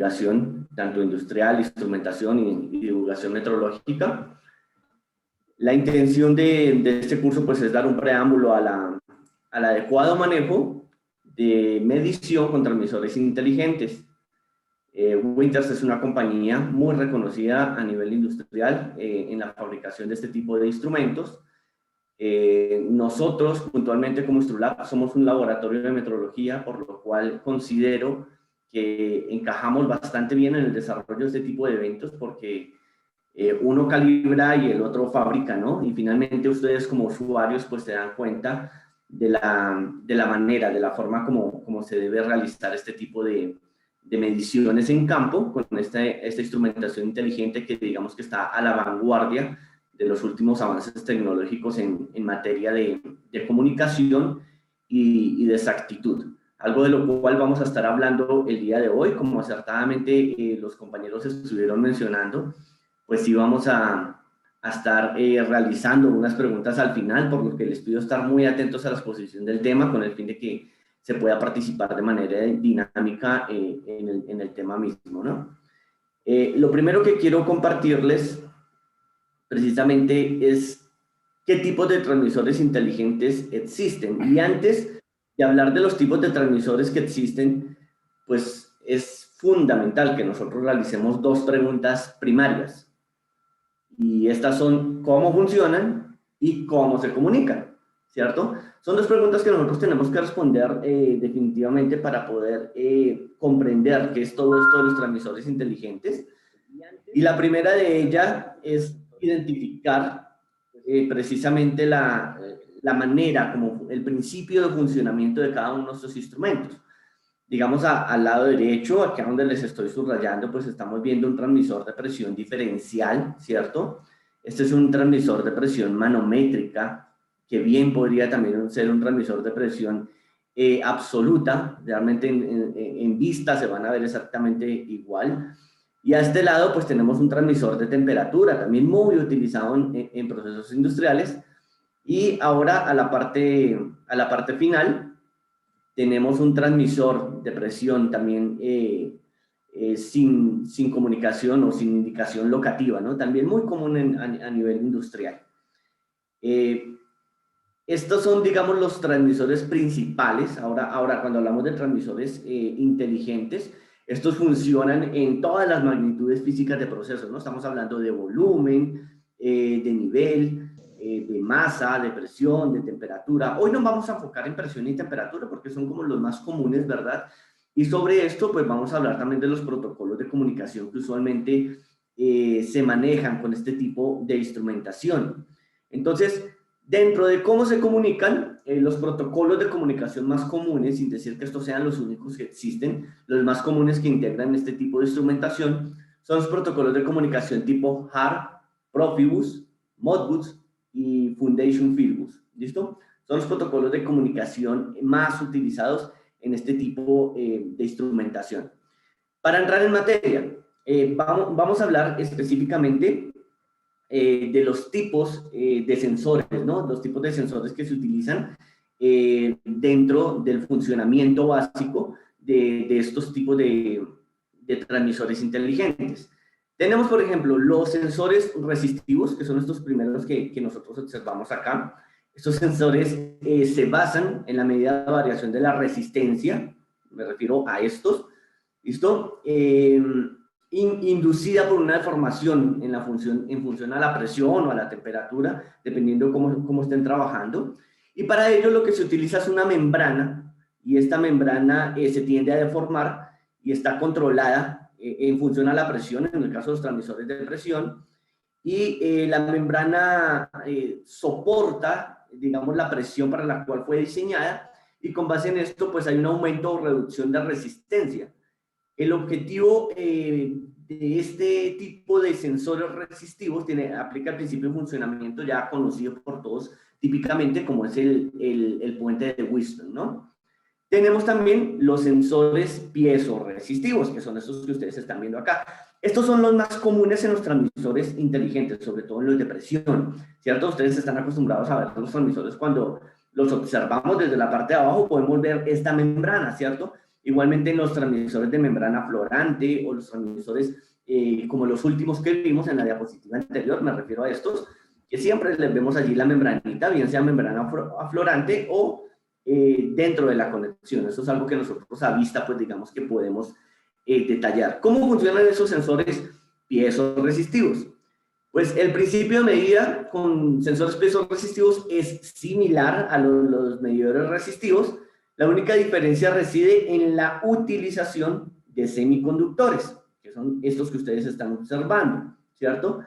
divulgación, tanto industrial, instrumentación y divulgación metrológica. La intención de este curso pues, es dar un preámbulo al adecuado manejo de medición con transmisores inteligentes. Winters es una compañía muy reconocida a nivel industrial en la fabricación de este tipo de instrumentos. Nosotros, puntualmente como Instrulab, somos un laboratorio de metrología, por lo cual considero que encajamos bastante bien en el desarrollo de este tipo de eventos, porque uno calibra y el otro fabrica, ¿no? Y finalmente ustedes como usuarios pues se dan cuenta de la manera, de la forma como se debe realizar este tipo de mediciones en campo con esta instrumentación inteligente que digamos que está a la vanguardia de los últimos avances tecnológicos en materia de comunicación y de exactitud. Algo de lo cual vamos a estar hablando el día de hoy, como acertadamente los compañeros estuvieron mencionando, pues sí vamos a estar realizando unas preguntas al final, por lo que les pido estar muy atentos a la exposición del tema con el fin de que se pueda participar de manera dinámica en el tema mismo, ¿no? Lo primero que quiero compartirles precisamente es qué tipos de transmisores inteligentes existen. Y antes de hablar de los tipos de transmisores que existen, pues es fundamental que nosotros realicemos dos preguntas primarias. Y estas son cómo funcionan y cómo se comunican, ¿cierto? Son dos preguntas que nosotros tenemos que responder definitivamente para poder comprender qué es todo esto de los transmisores inteligentes. Y la primera de ellas es identificar precisamente la manera, como el principio de funcionamiento de cada uno de estos instrumentos. Digamos, al lado derecho, acá donde les estoy subrayando, pues estamos viendo un transmisor de presión diferencial, ¿cierto? Este es un transmisor de presión manométrica, que bien podría también ser un transmisor de presión absoluta, realmente en vista se van a ver exactamente igual. Y a este lado, pues tenemos un transmisor de temperatura, también muy utilizado en procesos industriales. Y ahora a la parte final, tenemos un transmisor de presión también sin comunicación o sin indicación locativa, ¿no? También muy común a nivel industrial. Estos son, digamos, los transmisores principales. Ahora cuando hablamos de transmisores inteligentes, estos funcionan en todas las magnitudes físicas de procesos, ¿no? Estamos hablando de volumen, de nivel, de masa, de presión, de temperatura. Hoy nos vamos a enfocar en presión y temperatura porque son como los más comunes, ¿verdad? Y sobre esto, pues vamos a hablar también de los protocolos de comunicación que usualmente se manejan con este tipo de instrumentación. Entonces, dentro de cómo se comunican, los protocolos de comunicación más comunes, sin decir que estos sean los únicos que existen, los más comunes que integran este tipo de instrumentación, son los protocolos de comunicación tipo HARP, Profibus, Modbus y Foundation Fieldbus. ¿Listo? Son los protocolos de comunicación más utilizados en este tipo de instrumentación. Para entrar en materia, vamos a hablar específicamente de los tipos de sensores, ¿no? Los tipos de sensores que se utilizan dentro del funcionamiento básico de estos tipos de transmisores inteligentes. Tenemos, por ejemplo, los sensores resistivos, que son estos primeros que nosotros observamos acá. Estos sensores se basan en la medida de variación de la resistencia, me refiero a estos, ¿listo? Inducida por una deformación en función a la presión o a la temperatura, dependiendo de cómo estén trabajando. Y para ello lo que se utiliza es una membrana, y esta membrana se tiende a deformar y está controlada en función a la presión, en el caso de los transmisores de presión, y la membrana soporta, digamos, la presión para la cual fue diseñada, y con base en esto, pues hay un aumento o reducción de resistencia. El objetivo de este tipo de sensores resistivos aplica el principio de funcionamiento ya conocido por todos, típicamente como es el puente de Wheatstone, ¿no? Tenemos también los sensores piezoresistivos, que son estos que ustedes están viendo acá. Estos son los más comunes en los transmisores inteligentes, sobre todo en los de presión, ¿cierto? Ustedes están acostumbrados a ver los transmisores cuando los observamos desde la parte de abajo, podemos ver esta membrana, ¿cierto? Igualmente en los transmisores de membrana florante o los transmisores como los últimos que vimos en la diapositiva anterior, me refiero a estos, que siempre les vemos allí la membranita, bien sea membrana aflorante o dentro de la conexión. Eso es algo que nosotros a vista, pues digamos que podemos detallar. ¿Cómo funcionan esos sensores piezoresistivos? Pues el principio de medida con sensores piezoresistivos es similar a los medidores resistivos. La única diferencia reside en la utilización de semiconductores, que son estos que ustedes están observando, ¿cierto?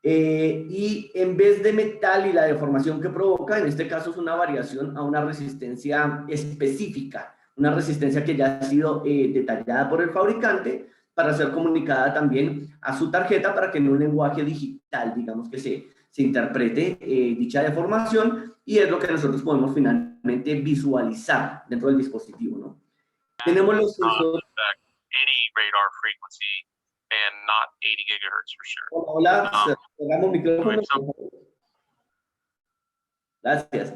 Y en vez de metal y la deformación que provoca, en este caso es una variación a una resistencia específica, una resistencia que ya ha sido detallada por el fabricante para ser comunicada también a su tarjeta para que en un lenguaje digital, digamos que se interprete dicha deformación, y es lo que nosotros podemos finalmente visualizar dentro del dispositivo, ¿no? Tenemos los sensores. Any radar frequency and not 80 gigahertz for sure. Hola, cerramos micrófono. Gracias.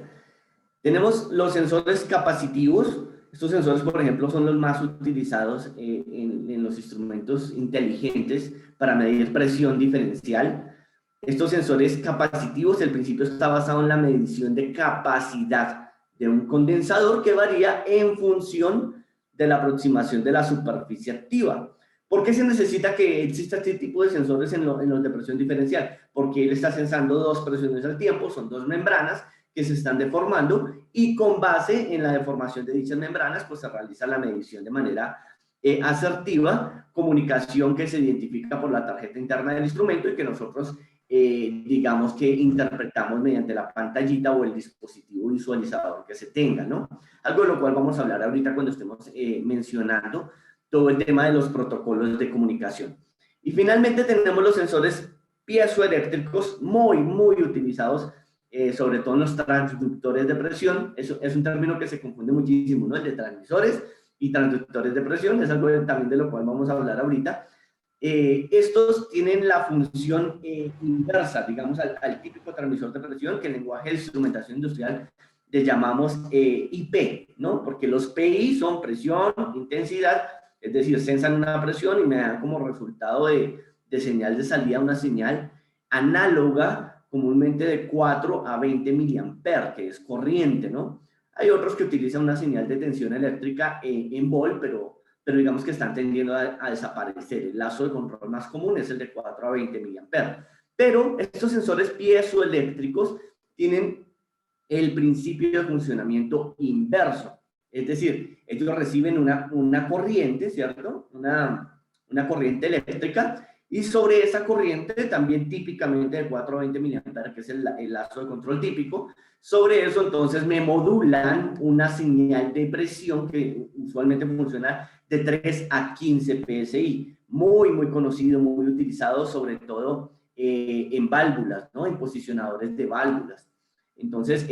Tenemos los sensores capacitivos. Estos sensores, por ejemplo, son los más utilizados en los instrumentos inteligentes para medir presión diferencial. Estos sensores capacitivos, el principio está basado en la medición de capacidad de un condensador que varía en función de la aproximación de la superficie activa. ¿Por qué se necesita que exista este tipo de sensores en los de presión diferencial? Porque él está sensando dos presiones al tiempo, son dos membranas que se están deformando, y con base en la deformación de dichas membranas, pues se realiza la medición de manera asertiva, comunicación que se identifica por la tarjeta interna del instrumento y que nosotros, digamos que interpretamos mediante la pantallita o el dispositivo visualizador que se tenga, ¿no? Algo de lo cual vamos a hablar ahorita cuando estemos mencionando todo el tema de los protocolos de comunicación. Y finalmente tenemos los sensores piezoeléctricos muy utilizados, sobre todo en los transductores de presión. Eso es un término que se confunde muchísimo, ¿no? El de transmisores y transductores de presión, es algo también de lo cual vamos a hablar ahorita. Estos tienen la función inversa, digamos, al típico transmisor de presión, que en lenguaje de instrumentación industrial le llamamos IP, ¿no? Porque los PI son presión, intensidad, es decir, sensan una presión y me dan como resultado de señal de salida una señal análoga, comúnmente de 4 a 20 miliamperes, que es corriente, ¿no? Hay otros que utilizan una señal de tensión eléctrica en volt, pero digamos que están tendiendo a desaparecer. El lazo de control más común es el de 4 a 20 miliamperes. Pero estos sensores piezoeléctricos tienen el principio de funcionamiento inverso. Es decir, ellos reciben una corriente, ¿cierto? Una corriente eléctrica, y sobre esa corriente, también típicamente de 4 a 20 miliamperes, que es el lazo de control típico, sobre eso entonces me modulan una señal de presión que usualmente funciona de 3 a 15 psi. Muy conocido, muy utilizado, sobre todo en válvulas, ¿no? En posicionadores de válvulas. Entonces,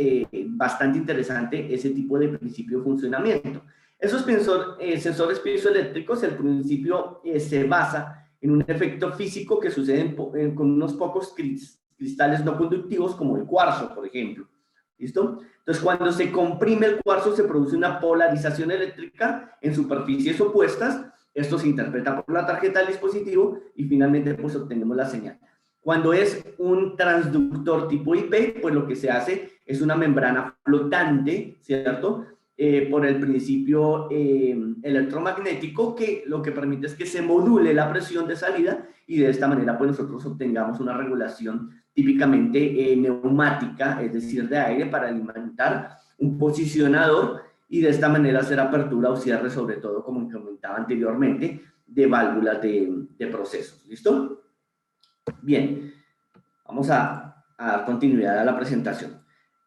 bastante interesante ese tipo de principio de funcionamiento. Esos sensores piezoeléctricos, el principio se basa en un efecto físico que sucede con unos pocos cristales no conductivos, como el cuarzo, por ejemplo. ¿Listo? Entonces, cuando se comprime el cuarzo, se produce una polarización eléctrica en superficies opuestas. Esto se interpreta por la tarjeta del dispositivo y finalmente pues obtenemos la señal. Cuando es un transductor tipo IP, pues lo que se hace es una membrana flotante, ¿cierto? Por el principio electromagnético, que lo que permite es que se module la presión de salida, y de esta manera pues nosotros obtengamos una regulación típicamente neumática, es decir, de aire, para alimentar un posicionador y de esta manera hacer apertura o cierre, sobre todo, como comentaba anteriormente, de válvulas de procesos. ¿Listo? Bien, vamos a dar continuidad a la presentación.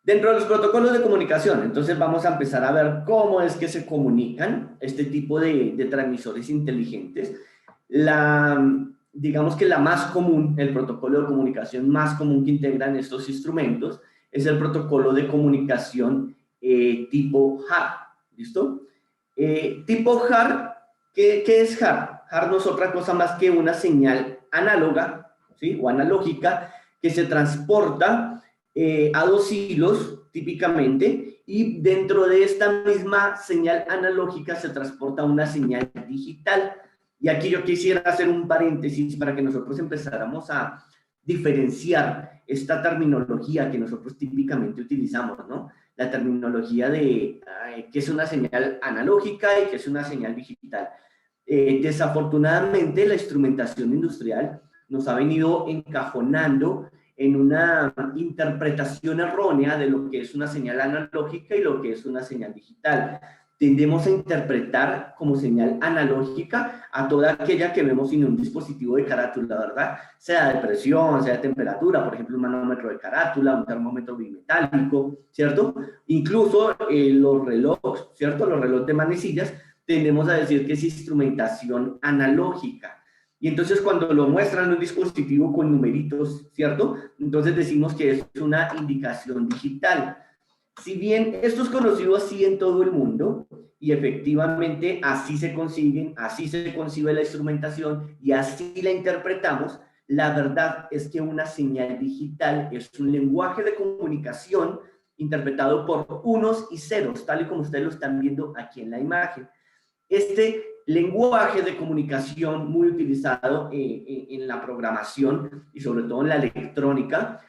Dentro de los protocolos de comunicación, entonces vamos a empezar a ver cómo es que se comunican este tipo de transmisores inteligentes. Digamos que la más común, el protocolo de comunicación más común que integran estos instrumentos es el protocolo de comunicación tipo HAR. ¿Listo? Tipo HAR, ¿qué es HAR? HAR no es otra cosa más que una señal análoga, ¿sí? O analógica, que se transporta a dos hilos típicamente, y dentro de esta misma señal analógica se transporta una señal digital. Y aquí yo quisiera hacer un paréntesis para que nosotros empezáramos a diferenciar esta terminología que nosotros típicamente utilizamos, ¿no? La terminología de qué es una señal analógica y qué es una señal digital. Desafortunadamente, la instrumentación industrial nos ha venido encajonando en una interpretación errónea de lo que es una señal analógica y lo que es una señal digital. Tendemos a interpretar como señal analógica a toda aquella que vemos en un dispositivo de carátula, ¿verdad? Sea de presión, sea de temperatura, por ejemplo, un manómetro de carátula, un termómetro bimetálico, ¿cierto? Incluso los relojes, ¿cierto? Los relojes de manecillas, tendemos a decir que es instrumentación analógica. Y entonces cuando lo muestran en un dispositivo con numeritos, ¿cierto? Entonces decimos que es una indicación digital. Si bien esto es conocido así en todo el mundo, y efectivamente así se consiguen, así se concibe la instrumentación y así la interpretamos, la verdad es que una señal digital es un lenguaje de comunicación interpretado por unos y ceros, tal y como ustedes lo están viendo aquí en la imagen. Este lenguaje de comunicación muy utilizado en la programación y sobre todo en la electrónica,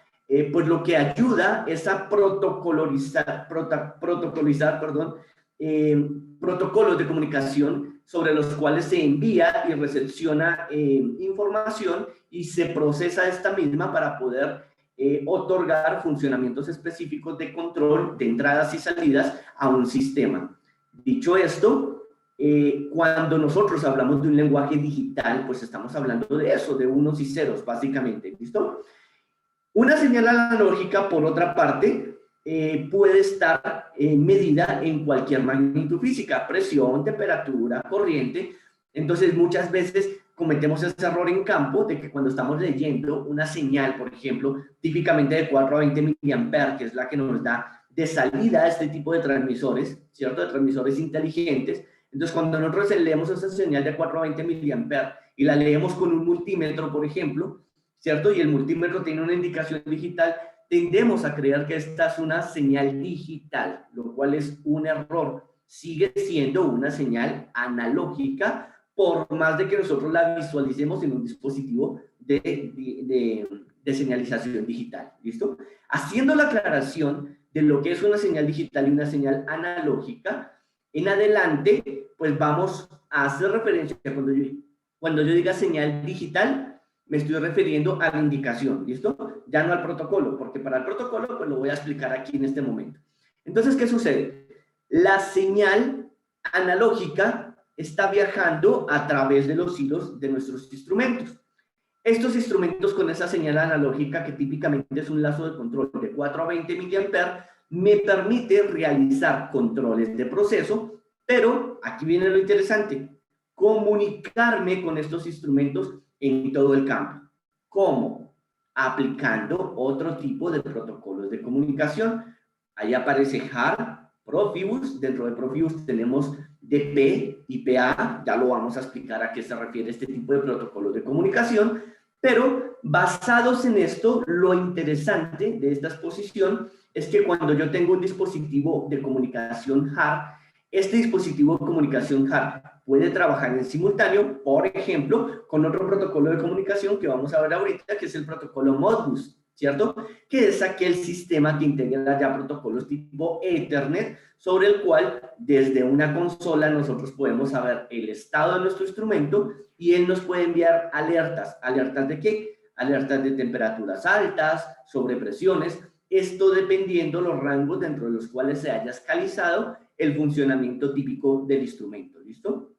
pues lo que ayuda es a protocolizar protocolos de comunicación sobre los cuales se envía y recepciona información y se procesa esta misma para poder otorgar funcionamientos específicos de control de entradas y salidas a un sistema. Dicho esto, cuando nosotros hablamos de un lenguaje digital, pues estamos hablando de eso, de unos y ceros, básicamente, ¿listo? Una señal analógica, por otra parte, puede estar medida en cualquier magnitud física, presión, temperatura, corriente. Entonces, muchas veces cometemos ese error en campo de que cuando estamos leyendo una señal, por ejemplo, típicamente de 4 a 20 miliamperes, que es la que nos da de salida a este tipo de transmisores, ¿cierto? De transmisores inteligentes. Entonces, cuando nosotros leemos esa señal de 4 a 20 miliamperes y la leemos con un multímetro, por ejemplo, ¿cierto? Y el multímetro tiene una indicación digital, tendemos a creer que esta es una señal digital, lo cual es un error. Sigue siendo una señal analógica, por más de que nosotros la visualicemos en un dispositivo de señalización digital, ¿listo? Haciendo la aclaración de lo que es una señal digital y una señal analógica, en adelante, pues vamos a hacer referencia, cuando yo diga señal digital, me estoy refiriendo a la indicación, ¿listo? Ya no al protocolo, porque para el protocolo, pues lo voy a explicar aquí en este momento. Entonces, ¿qué sucede? La señal analógica está viajando a través de los hilos de nuestros instrumentos. Estos instrumentos con esa señal analógica, que típicamente es un lazo de control de 4 a 20 miliamperes, me permite realizar controles de proceso, pero aquí viene lo interesante, comunicarme con estos instrumentos en todo el campo. ¿Cómo? Aplicando otro tipo de protocolos de comunicación. Ahí aparece HART, Profibus. Dentro de Profibus tenemos DP y PA. Ya lo vamos a explicar a qué se refiere este tipo de protocolos de comunicación. Pero basados en esto, lo interesante de esta exposición es que cuando yo tengo un dispositivo de comunicación HART, este dispositivo de comunicación HART puede trabajar en simultáneo, por ejemplo, con otro protocolo de comunicación que vamos a ver ahorita, que es el protocolo Modbus, ¿cierto? Que es aquel sistema que integra ya protocolos tipo Ethernet, sobre el cual desde una consola nosotros podemos saber el estado de nuestro instrumento y él nos puede enviar alertas. ¿Alertas de qué? Alertas de temperaturas altas, sobrepresiones, esto dependiendo los rangos dentro de los cuales se haya escalizado el funcionamiento típico del instrumento, ¿listo?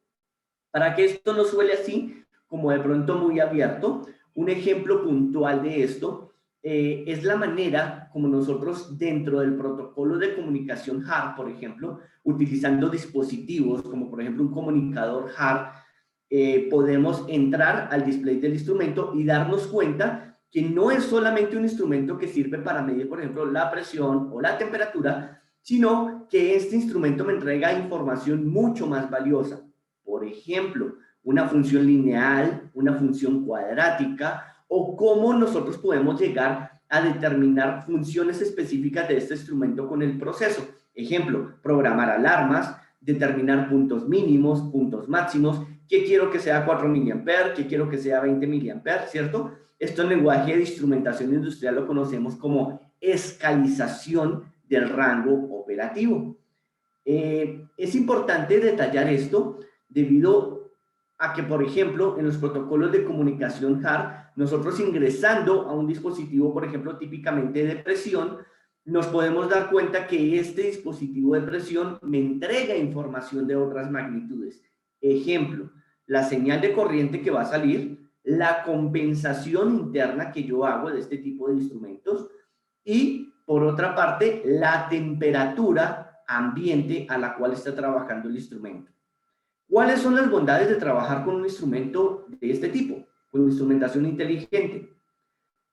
Para que esto no suele así, como de pronto muy abierto, un ejemplo puntual de esto es la manera como nosotros dentro del protocolo de comunicación HART, por ejemplo, utilizando dispositivos como por ejemplo un comunicador HART, podemos entrar al display del instrumento y darnos cuenta que no es solamente un instrumento que sirve para medir, por ejemplo, la presión o la temperatura, sino que este instrumento me entrega información mucho más valiosa. Por ejemplo, una función lineal, una función cuadrática, o cómo nosotros podemos llegar a determinar funciones específicas de este instrumento con el proceso. Ejemplo, programar alarmas, determinar puntos mínimos, puntos máximos, qué quiero que sea 4 mA, qué quiero que sea 20 mA, ¿cierto? Esto en lenguaje de instrumentación industrial lo conocemos como escalización del rango operativo. Es importante detallar esto debido a que, por ejemplo, en los protocolos de comunicación HART, nosotros ingresando a un dispositivo, por ejemplo, típicamente de presión, nos podemos dar cuenta que este dispositivo de presión me entrega información de otras magnitudes. Ejemplo, la señal de corriente que va a salir, la compensación interna que yo hago de este tipo de instrumentos y, por otra parte, la temperatura ambiente a la cual está trabajando el instrumento. ¿Cuáles son las bondades de trabajar con un instrumento de este tipo? Con instrumentación inteligente.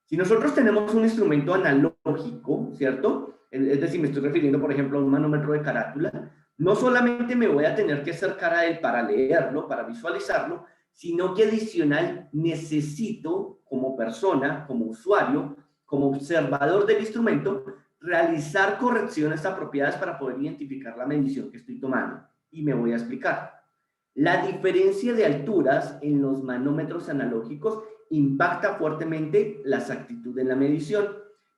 Si nosotros tenemos un instrumento analógico, ¿cierto? Es decir, me estoy refiriendo, por ejemplo, a un manómetro de carátula, no solamente me voy a tener que acercar a él para leerlo, para visualizarlo, sino que adicional necesito, como persona, como usuario, como observador del instrumento, realizar correcciones apropiadas para poder identificar la medición que estoy tomando. Y me voy a explicar. La diferencia de alturas en los manómetros analógicos impacta fuertemente la exactitud en la medición,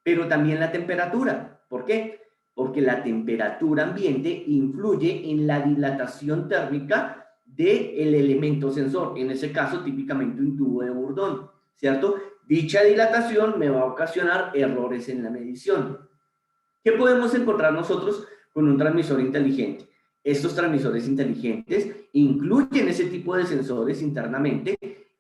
pero también la temperatura. ¿Por qué? Porque la temperatura ambiente influye en la dilatación térmica del elemento sensor, en ese caso típicamente un tubo de Bourdon, ¿cierto? Dicha dilatación me va a ocasionar errores en la medición. ¿Qué podemos encontrar nosotros con un transmisor inteligente? Estos transmisores inteligentes incluyen ese tipo de sensores internamente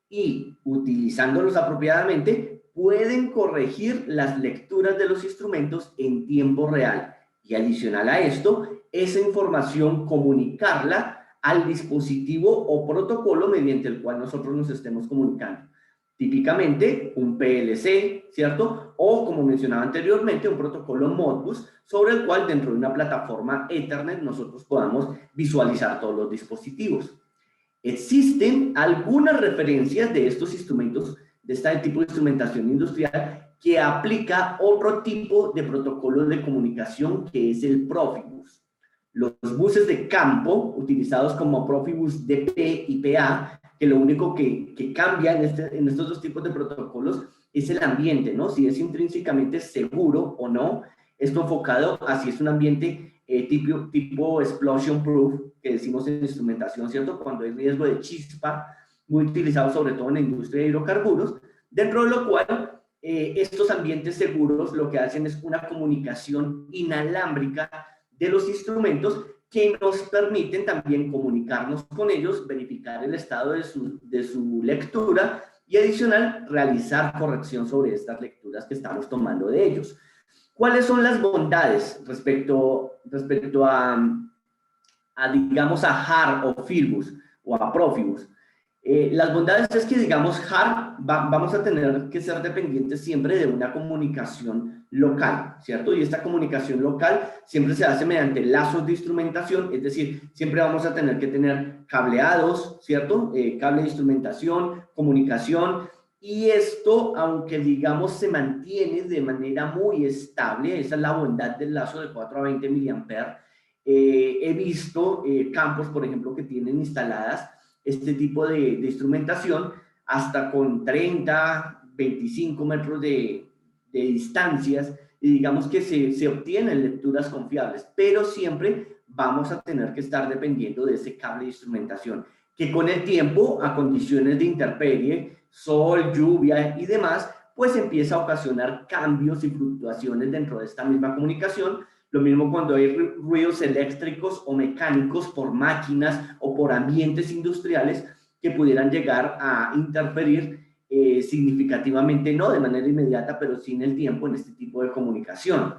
y, utilizándolos apropiadamente, pueden corregir las lecturas de los instrumentos en tiempo real. Y adicional a esto, esa información comunicarla al dispositivo o protocolo mediante el cual nosotros nos estemos comunicando. Típicamente un PLC, ¿cierto? O, como mencionaba anteriormente, un protocolo Modbus, sobre el cual dentro de una plataforma Ethernet nosotros podamos visualizar todos los dispositivos. Existen algunas referencias de estos instrumentos, de este tipo de instrumentación industrial, que aplica otro tipo de protocolo de comunicación que es el Profibus. Los buses de campo, utilizados como Profibus DP y PA, que lo único que cambia en estos dos tipos de protocolos es el ambiente, ¿no? Si es intrínsecamente seguro o no. Esto enfocado a si es un ambiente tipo explosion proof, que decimos en instrumentación, ¿cierto? Cuando hay riesgo de chispa, muy utilizado sobre todo en la industria de hidrocarburos, dentro de lo cual estos ambientes seguros lo que hacen es una comunicación inalámbrica de los instrumentos que nos permiten también comunicarnos con ellos, verificar el estado de su lectura y adicional realizar corrección sobre estas lecturas que estamos tomando de ellos. ¿Cuáles son las bondades respecto a digamos, a HART o Filbus o a Profibus? Las bondades es que, digamos, HART vamos a tener que ser dependientes siempre de una comunicación local, ¿cierto? Y esta comunicación local siempre se hace mediante lazos de instrumentación, es decir, siempre vamos a tener que tener cableados, ¿cierto? Cable de instrumentación, comunicación, y esto, aunque digamos se mantiene de manera muy estable, esa es la bondad del lazo de 4 a 20 mA, he visto campos, por ejemplo, que tienen instaladas este tipo de instrumentación hasta con 30, 25 metros de distancias, y digamos que se obtienen lecturas confiables, pero siempre vamos a tener que estar dependiendo de ese cable de instrumentación, que con el tiempo, a condiciones de intemperie, sol, lluvia y demás, pues empieza a ocasionar cambios y fluctuaciones dentro de esta misma comunicación. Lo mismo cuando hay ruidos eléctricos o mecánicos por máquinas o por ambientes industriales que pudieran llegar a interferir significativamente, no de manera inmediata, pero sí en el tiempo en este tipo de comunicación.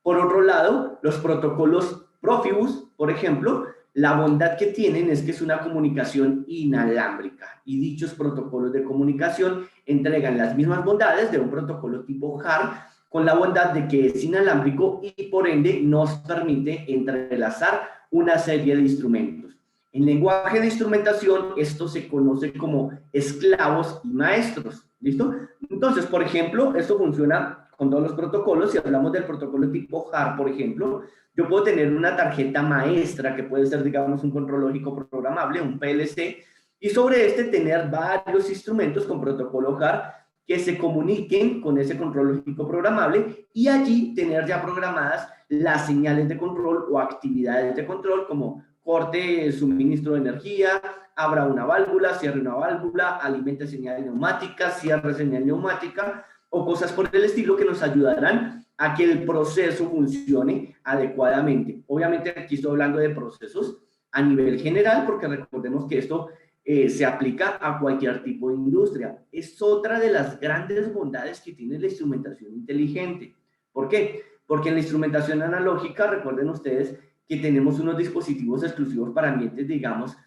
Por otro lado, los protocolos Profibus, por ejemplo, la bondad que tienen es que es una comunicación inalámbrica, y dichos protocolos de comunicación entregan las mismas bondades de un protocolo tipo HART, con la bondad de que es inalámbrico y por ende nos permite entrelazar una serie de instrumentos. En lenguaje de instrumentación, esto se conoce como esclavos y maestros, ¿listo? Entonces, por ejemplo, esto funciona con todos los protocolos. Si hablamos del protocolo tipo HAR, por ejemplo, yo puedo tener una tarjeta maestra que puede ser, digamos, un control lógico programable, un PLC, y sobre este tener varios instrumentos con protocolo HAR que se comuniquen con ese control lógico programable y allí tener ya programadas las señales de control o actividades de control como corte suministro de energía, abra una válvula, cierre una válvula, alimente señal neumática, cierre señal neumática o cosas por el estilo que nos ayudarán a que el proceso funcione adecuadamente. Obviamente aquí estoy hablando de procesos a nivel general porque recordemos que esto se aplica a cualquier tipo de industria. Es otra de las grandes bondades que tiene la instrumentación inteligente. ¿Por qué? Porque en la instrumentación analógica, recuerden ustedes que tenemos unos dispositivos exclusivos para ambientes, digamos,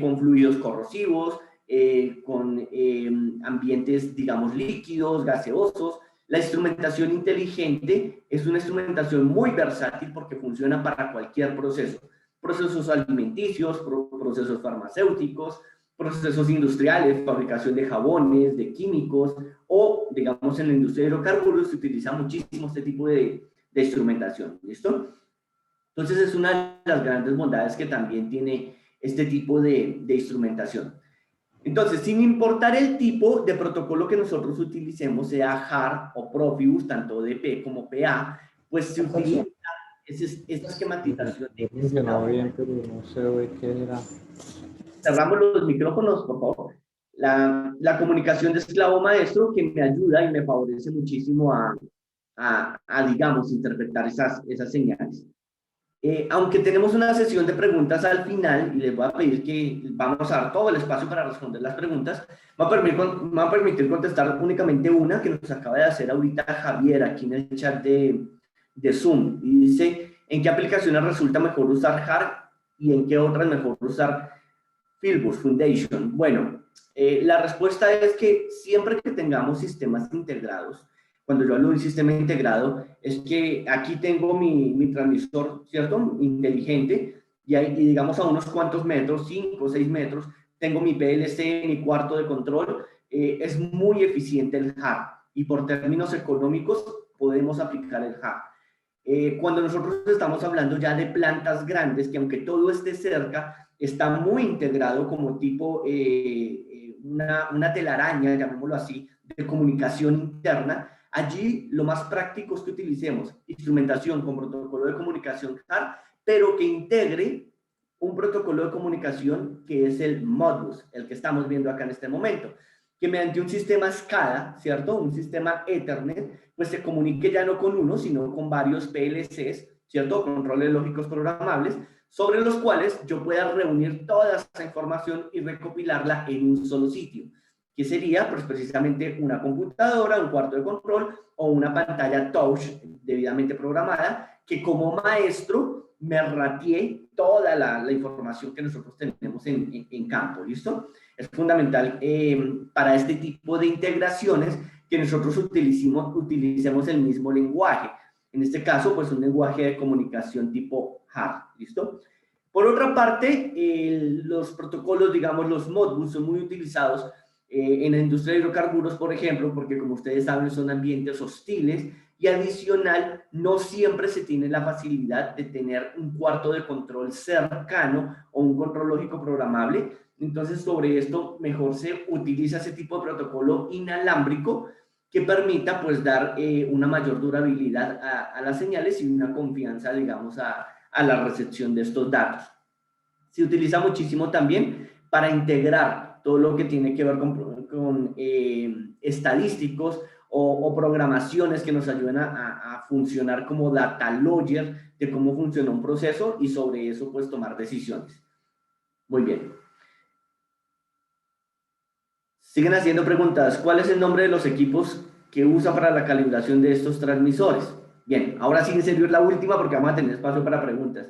con fluidos corrosivos, con ambientes, digamos, líquidos, gaseosos. La instrumentación inteligente es una instrumentación muy versátil porque funciona para cualquier proceso. Procesos alimenticios, procesos farmacéuticos, procesos industriales, fabricación de jabones, de químicos, o, digamos, en la industria de hidrocarburos se utiliza muchísimo este tipo de instrumentación, ¿listo? Entonces es una de las grandes bondades que también tiene este tipo de instrumentación. Entonces, sin importar el tipo de protocolo que nosotros utilicemos, sea HAR o Profibus, tanto DP como PA, pues se utiliza esta esquematización. Funcionaba bien, pero no sé de qué era. Cerramos los micrófonos, por favor. La comunicación de esclavo maestro que me ayuda y me favorece muchísimo a digamos, interpretar esas señales. Aunque tenemos una sesión de preguntas al final, y les voy a pedir que vamos a dar todo el espacio para responder las preguntas, me va a permitir contestar únicamente una que nos acaba de hacer ahorita Javier aquí en el chat de Zoom. Y dice, ¿en qué aplicaciones resulta mejor usar HAR y en qué otras mejor usar Filbus Foundation? Bueno, la respuesta es que siempre que tengamos sistemas integrados, cuando yo hablo de un sistema integrado, es que aquí tengo mi transmisor, ¿cierto? Inteligente, y digamos a unos cuantos metros, 5 o 6 metros, tengo mi PLC, mi cuarto de control, es muy eficiente el HAR, y por términos económicos podemos aplicar el HAR. Cuando nosotros estamos hablando ya de plantas grandes, que aunque todo esté cerca, está muy integrado como tipo una telaraña, llamémoslo así, de comunicación interna. Allí lo más práctico es que utilicemos instrumentación con protocolo de comunicación HAR, pero que integre un protocolo de comunicación que es el Modbus, el que estamos viendo acá en este momento, que mediante un sistema SCADA, ¿cierto? Un sistema Ethernet, pues se comunique ya no con uno, sino con varios PLCs, ¿cierto? Controles lógicos programables, sobre los cuales yo pueda reunir toda esa información y recopilarla en un solo sitio, que sería pues, precisamente una computadora, un cuarto de control o una pantalla touch debidamente programada, que como maestro me ratee toda la información que nosotros tenemos en campo, ¿listo? Es fundamental para este tipo de integraciones que nosotros utilicemos el mismo lenguaje. En este caso, pues un lenguaje de comunicación tipo HAR, ¿listo? Por otra parte, los protocolos, digamos, los Modbus son muy utilizados en la industria de hidrocarburos, por ejemplo, porque como ustedes saben son ambientes hostiles y adicional no siempre se tiene la facilidad de tener un cuarto de control cercano o un control lógico programable. Entonces sobre esto mejor se utiliza ese tipo de protocolo inalámbrico que permita pues dar una mayor durabilidad a las señales y una confianza, digamos, a la recepción de estos datos. Se utiliza muchísimo también para integrar todo lo que tiene que ver con estadísticos o programaciones que nos ayuden a funcionar como data logger de cómo funciona un proceso y sobre eso pues tomar decisiones. Muy bien. Siguen haciendo preguntas. ¿Cuál es el nombre de los equipos que usa para la calibración de estos transmisores? Bien, ahora sí en serio es la última porque vamos a tener espacio para preguntas.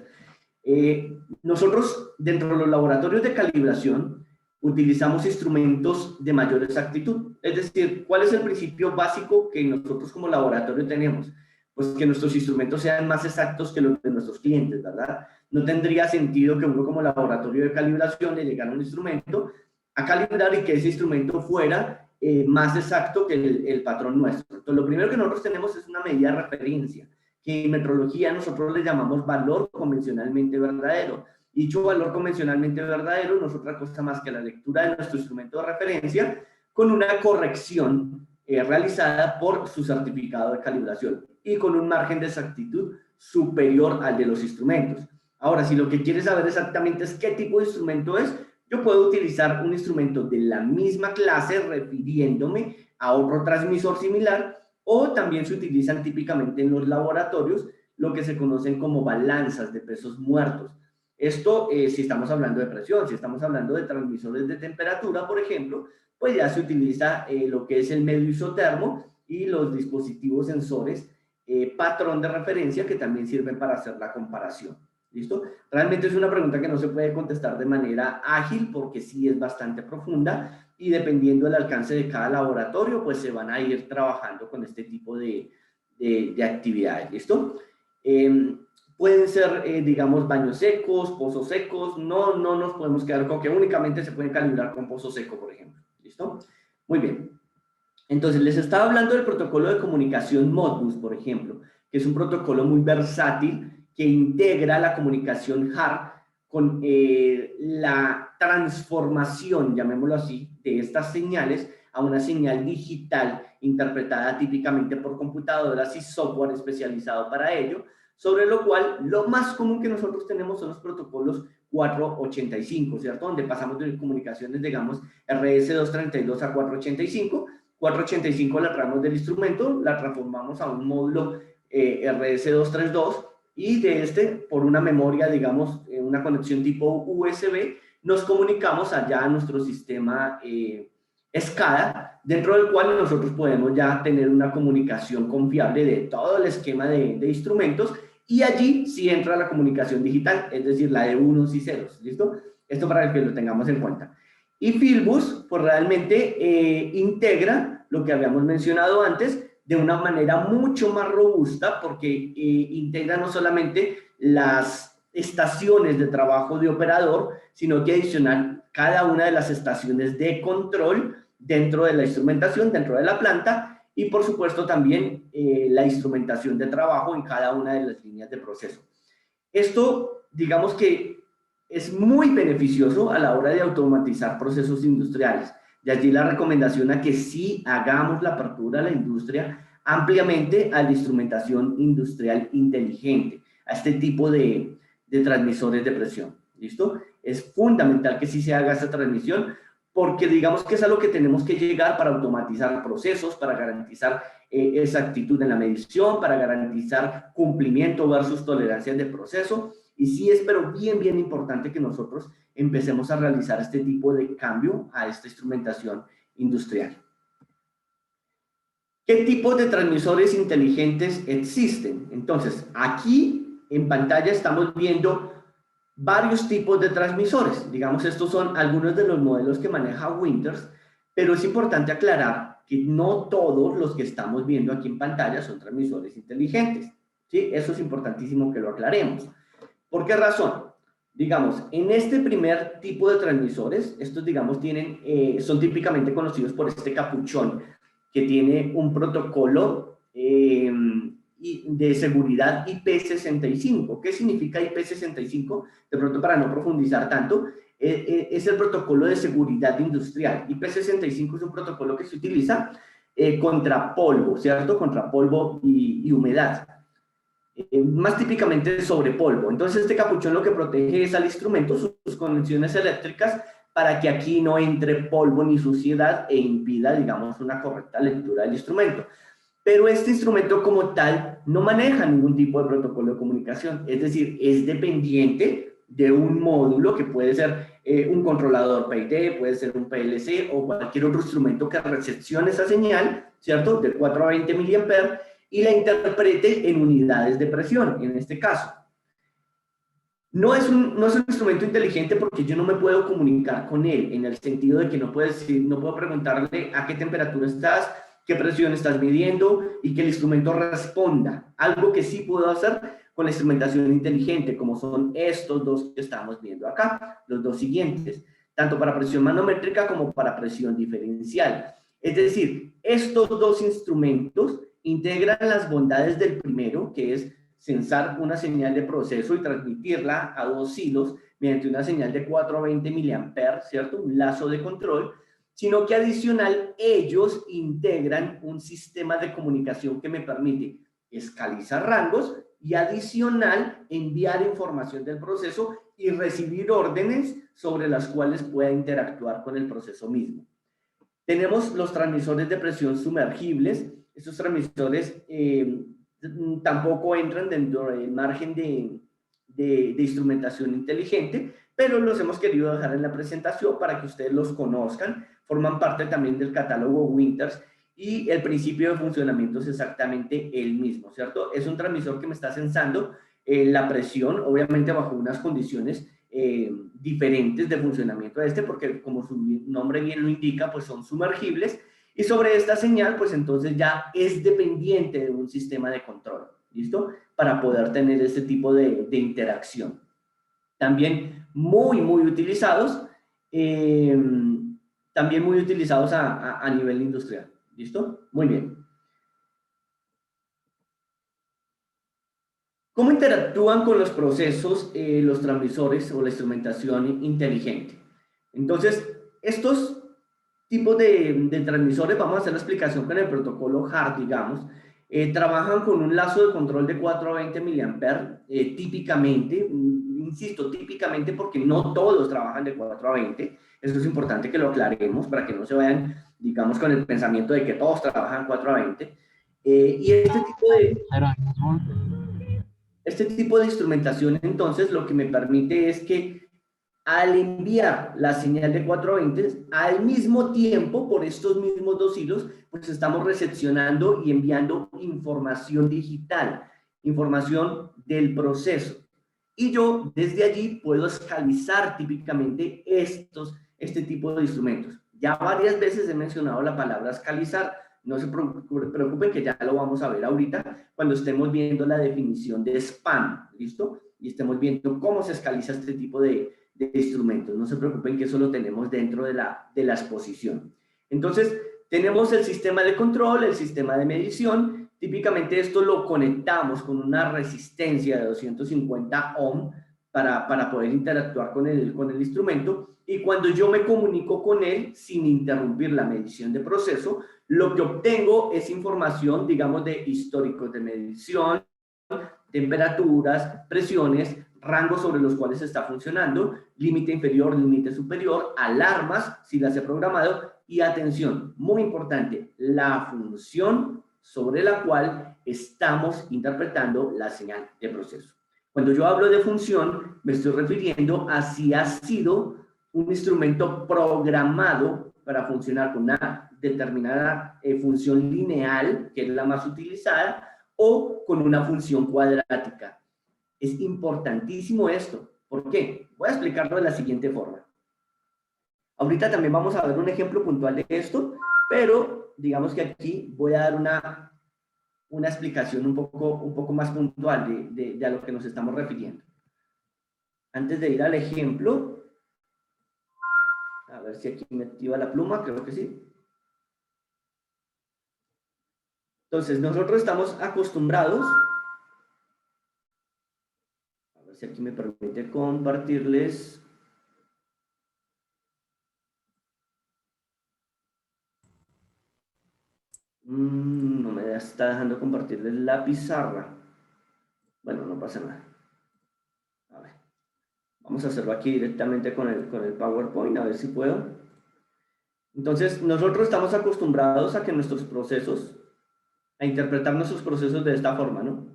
Nosotros dentro de los laboratorios de calibración utilizamos instrumentos de mayor exactitud. Es decir, ¿cuál es el principio básico que nosotros como laboratorio tenemos? Pues que nuestros instrumentos sean más exactos que los de nuestros clientes, ¿verdad? No tendría sentido que uno como laboratorio de calibración le llegara un instrumento a calibrar y que ese instrumento fuera más exacto que el patrón nuestro. Entonces, lo primero que nosotros tenemos es una medida de referencia, que en metrología nosotros le llamamos valor convencionalmente verdadero. Dicho valor convencionalmente verdadero no es otra cosa más que la lectura de nuestro instrumento de referencia con una corrección realizada por su certificado de calibración y con un margen de exactitud superior al de los instrumentos. Ahora, si lo que quieres saber exactamente es qué tipo de instrumento es, yo puedo utilizar un instrumento de la misma clase refiriéndome a otro transmisor similar, o también se utilizan típicamente en los laboratorios lo que se conocen como balanzas de pesos muertos. Esto, si estamos hablando de presión, si estamos hablando de transmisores de temperatura, por ejemplo, pues ya se utiliza lo que es el medio isotermo y los dispositivos sensores patrón de referencia que también sirven para hacer la comparación. ¿Listo? Realmente es una pregunta que no se puede contestar de manera ágil porque sí es bastante profunda y dependiendo del alcance de cada laboratorio, pues se van a ir trabajando con este tipo de actividades. ¿Listo? Pueden ser, digamos, baños secos, pozos secos. No nos podemos quedar con que únicamente se pueden calibrar con pozo seco, por ejemplo. ¿Listo? Muy bien. Entonces, les estaba hablando del protocolo de comunicación Modbus, por ejemplo, que es un protocolo muy versátil que integra la comunicación HART con la transformación, llamémoslo así, de estas señales a una señal digital interpretada típicamente por computadoras y software especializado para ello, sobre lo cual lo más común que nosotros tenemos son los protocolos 485, ¿cierto? Donde pasamos de comunicaciones, digamos, RS232 a 485. 485 la traemos del instrumento, la transformamos a un módulo RS232 y de este, por una memoria, digamos, una conexión tipo USB, nos comunicamos allá a nuestro sistema SCADA, dentro del cual nosotros podemos ya tener una comunicación confiable de todo el esquema de instrumentos, y allí sí entra la comunicación digital, es decir, la de unos y ceros, ¿listo? Esto para que lo tengamos en cuenta. Y Fieldbus, pues realmente integra lo que habíamos mencionado antes de una manera mucho más robusta, porque integra no solamente las estaciones de trabajo de operador, sino que adicional cada una de las estaciones de control dentro de la instrumentación, dentro de la planta, y por supuesto también la instrumentación de trabajo en cada una de las líneas de proceso. Esto, digamos que es muy beneficioso a la hora de automatizar procesos industriales. De allí la recomendación a que sí hagamos la apertura a la industria ampliamente a la instrumentación industrial inteligente, a este tipo de transmisores de presión. ¿Listo? Es fundamental que sí se haga esta transmisión porque digamos que es a lo que tenemos que llegar para automatizar procesos, para garantizar exactitud en la medición, para garantizar cumplimiento versus tolerancias de proceso. Y sí es, pero bien importante que nosotros empecemos a realizar este tipo de cambio a esta instrumentación industrial. ¿Qué tipos de transmisores inteligentes existen? Entonces, aquí en pantalla estamos viendo varios tipos de transmisores. Digamos, estos son algunos de los modelos que maneja Winters, pero es importante aclarar que no todos los que estamos viendo aquí en pantalla son transmisores inteligentes. ¿Sí? Eso es importantísimo que lo aclaremos. ¿Por qué razón? Digamos, en este primer tipo de transmisores, estos, digamos, son típicamente conocidos por este capuchón, que tiene un protocolo de seguridad IP65. ¿Qué significa IP65? De pronto, para no profundizar tanto, es el protocolo de seguridad industrial. IP65 es un protocolo que se utiliza contra polvo, ¿cierto? Contra polvo y humedad. Más típicamente sobre polvo. Entonces este capuchón lo que protege es al instrumento, sus conexiones eléctricas, para que aquí no entre polvo ni suciedad e impida, digamos, una correcta lectura del instrumento. Pero este instrumento como tal no maneja ningún tipo de protocolo de comunicación, es decir, es dependiente de un módulo que puede ser un controlador PID, puede ser un PLC o cualquier otro instrumento que recepcione esa señal, ¿cierto? De 4 a 20 mA, y la interprete en unidades de presión, en este caso. No es un instrumento inteligente porque yo no me puedo comunicar con él, en el sentido de que no puedo preguntarle a qué temperatura estás, qué presión estás midiendo y que el instrumento responda. Algo que sí puedo hacer con la instrumentación inteligente, como son estos dos que estamos viendo acá, los dos siguientes, tanto para presión manométrica como para presión diferencial. Es decir, estos dos instrumentos integran las bondades del primero, que es censar una señal de proceso y transmitirla a dos hilos mediante una señal de 420 mA, ¿cierto? Un lazo de control, sino que adicional ellos integran un sistema de comunicación que me permite escalizar rangos y adicional enviar información del proceso y recibir órdenes sobre las cuales pueda interactuar con el proceso mismo. Tenemos los transmisores de presión sumergibles. Estos transmisores tampoco entran dentro del margen de instrumentación inteligente, pero los hemos querido dejar en la presentación para que ustedes los conozcan. Forman parte también del catálogo Winters y el principio de funcionamiento es exactamente el mismo, ¿cierto? Es un transmisor que me está censando la presión, obviamente bajo unas condiciones diferentes de funcionamiento de este, porque como su nombre bien lo indica, pues son sumergibles, y sobre esta señal, pues entonces ya es dependiente de un sistema de control, ¿listo? Para poder tener este tipo de interacción. También muy utilizados, a nivel industrial, ¿listo? Muy bien. ¿Cómo interactúan con los procesos los transmisores o la instrumentación inteligente? Entonces, estos tipos de transmisores, vamos a hacer la explicación con el protocolo HART, digamos, trabajan con un lazo de control de 420 mA, típicamente, insisto, típicamente porque no todos trabajan de 420, eso es importante que lo aclaremos para que no se vayan, digamos, con el pensamiento de que todos trabajan 420, y este tipo de instrumentación, entonces, lo que me permite es que al enviar la señal de 420, al mismo tiempo, por estos mismos dos hilos, pues estamos recepcionando y enviando información digital, información del proceso. Y yo, desde allí, puedo escalizar típicamente este tipo de instrumentos. Ya varias veces he mencionado la palabra escalizar. No se preocupen que ya lo vamos a ver ahorita cuando estemos viendo la definición de span, ¿listo? Y estemos viendo cómo se escaliza este tipo de instrumentos. No se preocupen que eso lo tenemos dentro de la exposición. Entonces, tenemos el sistema de control, el sistema de medición. Típicamente esto lo conectamos con una resistencia de 250 ohm para poder interactuar con el instrumento. Y cuando yo me comunico con él sin interrumpir la medición de proceso, lo que obtengo es información, digamos, de históricos de medición, temperaturas, presiones, rangos sobre los cuales está funcionando, límite inferior, límite superior, alarmas, si las he programado, y atención, muy importante, la función sobre la cual estamos interpretando la señal de proceso. Cuando yo hablo de función, me estoy refiriendo a si ha sido un instrumento programado para funcionar con una determinada función lineal, que es la más utilizada, o con una función cuadrática. Es importantísimo esto. ¿Por qué? Voy a explicarlo de la siguiente forma. Ahorita también vamos a ver un ejemplo puntual de esto, pero digamos que aquí voy a dar una explicación un poco más puntual de a lo que nos estamos refiriendo. Antes de ir al ejemplo, a ver si aquí me activa la pluma, creo que sí. Entonces, nosotros estamos acostumbrados, a ver si aquí me permite compartirles. No me está dejando compartirles la pizarra. Bueno, no pasa nada. A ver, vamos a hacerlo aquí directamente con el PowerPoint, a ver si puedo. Entonces, nosotros estamos acostumbrados a que nuestros procesos, a interpretar nuestros procesos de esta forma, ¿no?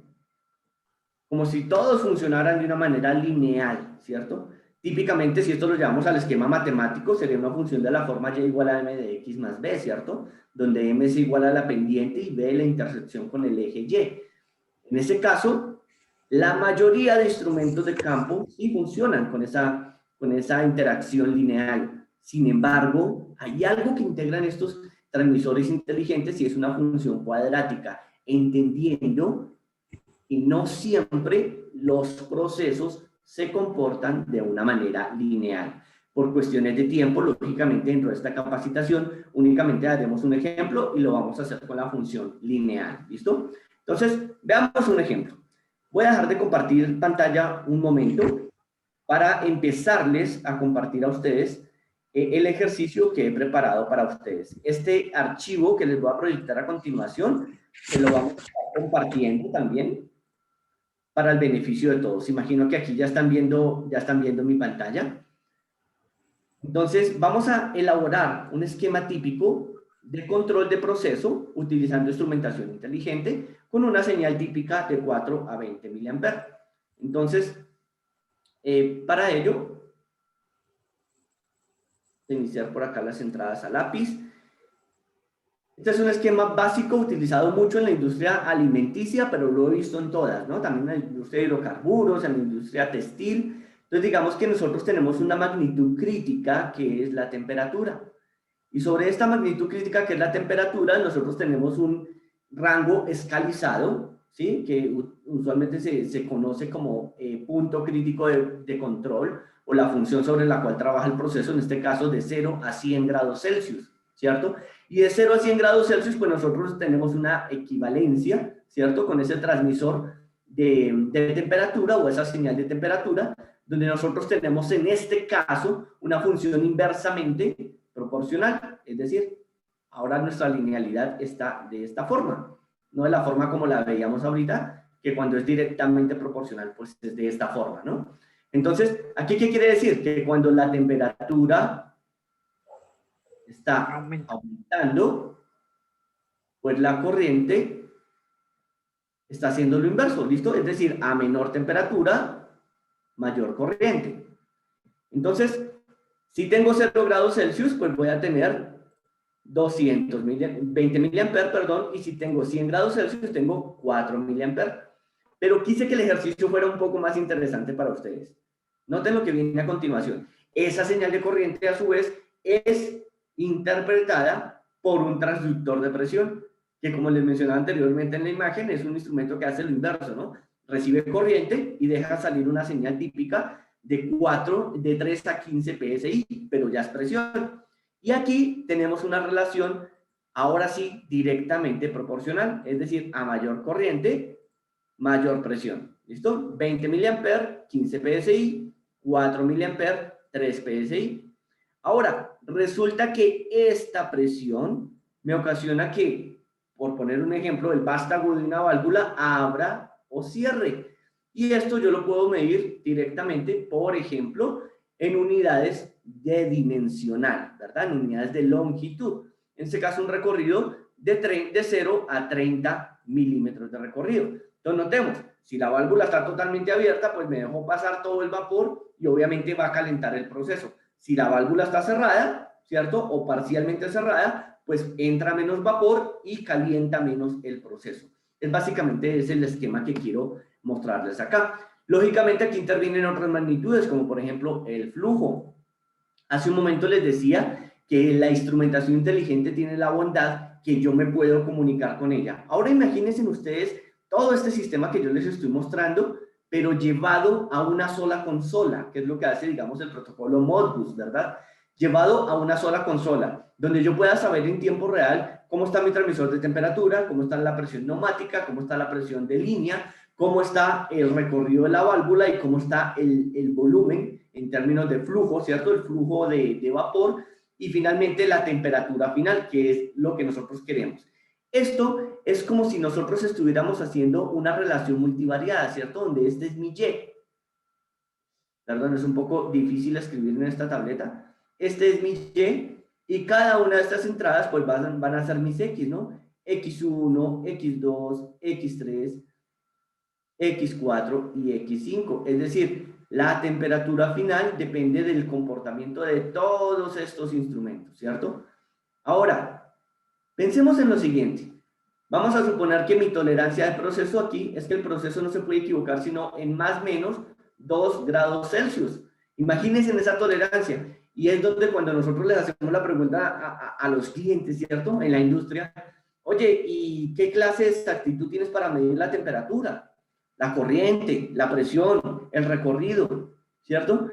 Como si todos funcionaran de una manera lineal, ¿cierto? Típicamente, si esto lo llevamos al esquema matemático, sería una función de la forma y igual a m de x más b, ¿cierto? Donde m es igual a la pendiente y b la intersección con el eje y. En este caso, la mayoría de instrumentos de campo sí funcionan con esa interacción lineal. Sin embargo, hay algo que integran estos transmisores inteligentes y es una función cuadrática, entendiendo que no siempre los procesos se comportan de una manera lineal. por cuestiones de tiempo, lógicamente dentro de esta capacitación únicamente haremos un ejemplo y lo vamos a hacer con la función lineal, ¿listo? Entonces, veamos un ejemplo. Voy a dejar de compartir pantalla un momento para empezarles a compartir a ustedes el ejercicio que he preparado para ustedes. Este archivo que les voy a proyectar a continuación, se lo vamos a estar compartiendo también para el beneficio de todos. Imagino que aquí ya están viendo mi pantalla. Entonces, vamos a elaborar un esquema típico de control de proceso utilizando instrumentación inteligente con una señal típica de 4 a 20 mA. Entonces, para ello, voy a iniciar por acá las entradas a lápiz. Este es un esquema básico utilizado mucho en la industria alimenticia, pero lo he visto en todas, ¿no? También en la industria de hidrocarburos, en la industria textil. Entonces, digamos que nosotros tenemos una magnitud crítica que es la temperatura. Y sobre esta magnitud crítica que es la temperatura, nosotros tenemos un rango escalizado, ¿sí? Que usualmente se conoce como punto crítico de control o la función sobre la cual trabaja el proceso, en este caso de 0 a 100 grados Celsius, ¿cierto? Y de 0 a 100 grados Celsius, pues nosotros tenemos una equivalencia, ¿cierto? Con ese transmisor de temperatura o esa señal de temperatura, donde nosotros tenemos en este caso una función inversamente proporcional, es decir, ahora nuestra linealidad está de esta forma, no de la forma como la veíamos ahorita, que cuando es directamente proporcional, pues es de esta forma, ¿no? Entonces, ¿aquí qué quiere decir? Que cuando la temperatura está aumentando, pues la corriente está haciendo lo inverso, ¿listo? Es decir, a menor temperatura, mayor corriente. Entonces, si tengo 0 grados Celsius, pues voy a tener 20 miliamperes, perdón, y si tengo 100 grados Celsius, tengo 4 miliamperes. Pero quise que el ejercicio fuera un poco más interesante para ustedes. Noten lo que viene a continuación. Esa señal de corriente, a su vez, es interpretada por un transductor de presión, que como les mencionaba anteriormente en la imagen, es un instrumento que hace lo inverso, ¿no? Recibe corriente y deja salir una señal típica de 3 a 15 PSI, pero ya es presión. Y aquí tenemos una relación, ahora sí, directamente proporcional, es decir, a mayor corriente, mayor presión. ¿Listo? 20 mA, 15 PSI, 4 mA, 3 PSI. Ahora, resulta que esta presión me ocasiona que, por poner un ejemplo, el vástago de una válvula abra o cierre. Y esto yo lo puedo medir directamente, por ejemplo, en unidades de dimensional, ¿verdad? En unidades de longitud. En este caso, un recorrido de 0 a 30 milímetros de recorrido. Entonces, notemos, si la válvula está totalmente abierta, pues me dejo pasar todo el vapor y obviamente va a calentar el proceso. Si la válvula está cerrada, ¿cierto? O parcialmente cerrada, pues entra menos vapor y calienta menos el proceso. Es básicamente ese el esquema que quiero mostrarles acá. Lógicamente aquí intervienen otras magnitudes, como por ejemplo el flujo. Hace un momento les decía que la instrumentación inteligente tiene la bondad que yo me puedo comunicar con ella. Ahora imagínense ustedes todo este sistema que yo les estoy mostrando, pero llevado a una sola consola, que es lo que hace, digamos, el protocolo Modbus, ¿verdad? Llevado a una sola consola, donde yo pueda saber en tiempo real cómo está mi transmisor de temperatura, cómo está la presión neumática, cómo está la presión de línea, cómo está el recorrido de la válvula y cómo está el volumen en términos de flujo, ¿cierto? El flujo de vapor y finalmente la temperatura final, que es lo que nosotros queremos. Esto es como si nosotros estuviéramos haciendo una relación multivariada, ¿cierto? Donde este es mi Y. Perdón, es un poco difícil escribir en esta tableta. Este es mi Y cada una de estas entradas pues van a ser mis X, ¿no? X1, X2, X3, X4 y X5. Es decir, la temperatura final depende del comportamiento de todos estos instrumentos, ¿cierto? Ahora, pensemos en lo siguiente. Vamos a suponer que mi tolerancia del proceso aquí es que el proceso no se puede equivocar sino en más o menos 2 grados Celsius. Imagínense en esa tolerancia. Y es donde cuando nosotros les hacemos la pregunta a los clientes, ¿cierto? En la industria, oye, ¿y qué clase de exactitud tienes para medir la temperatura? La corriente, la presión, el recorrido, ¿cierto?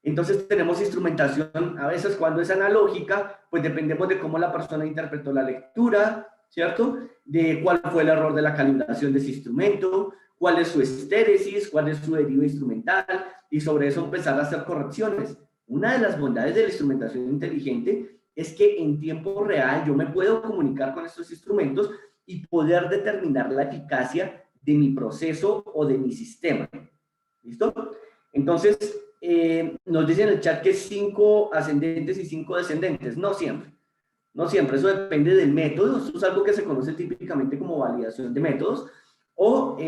Entonces tenemos instrumentación, a veces cuando es analógica, pues dependemos de cómo la persona interpretó la lectura, ¿cierto? De cuál fue el error de la calibración de ese instrumento, cuál es su estéresis, cuál es su derivo instrumental, y sobre eso empezar a hacer correcciones. Una de las bondades de la instrumentación inteligente es que en tiempo real yo me puedo comunicar con estos instrumentos y poder determinar la eficacia de mi proceso o de mi sistema. ¿Listo? Entonces, nos dice en el chat que 5 ascendentes y 5 descendentes. No siempre. No siempre. Eso depende del método. Eso es algo que se conoce típicamente como validación de métodos o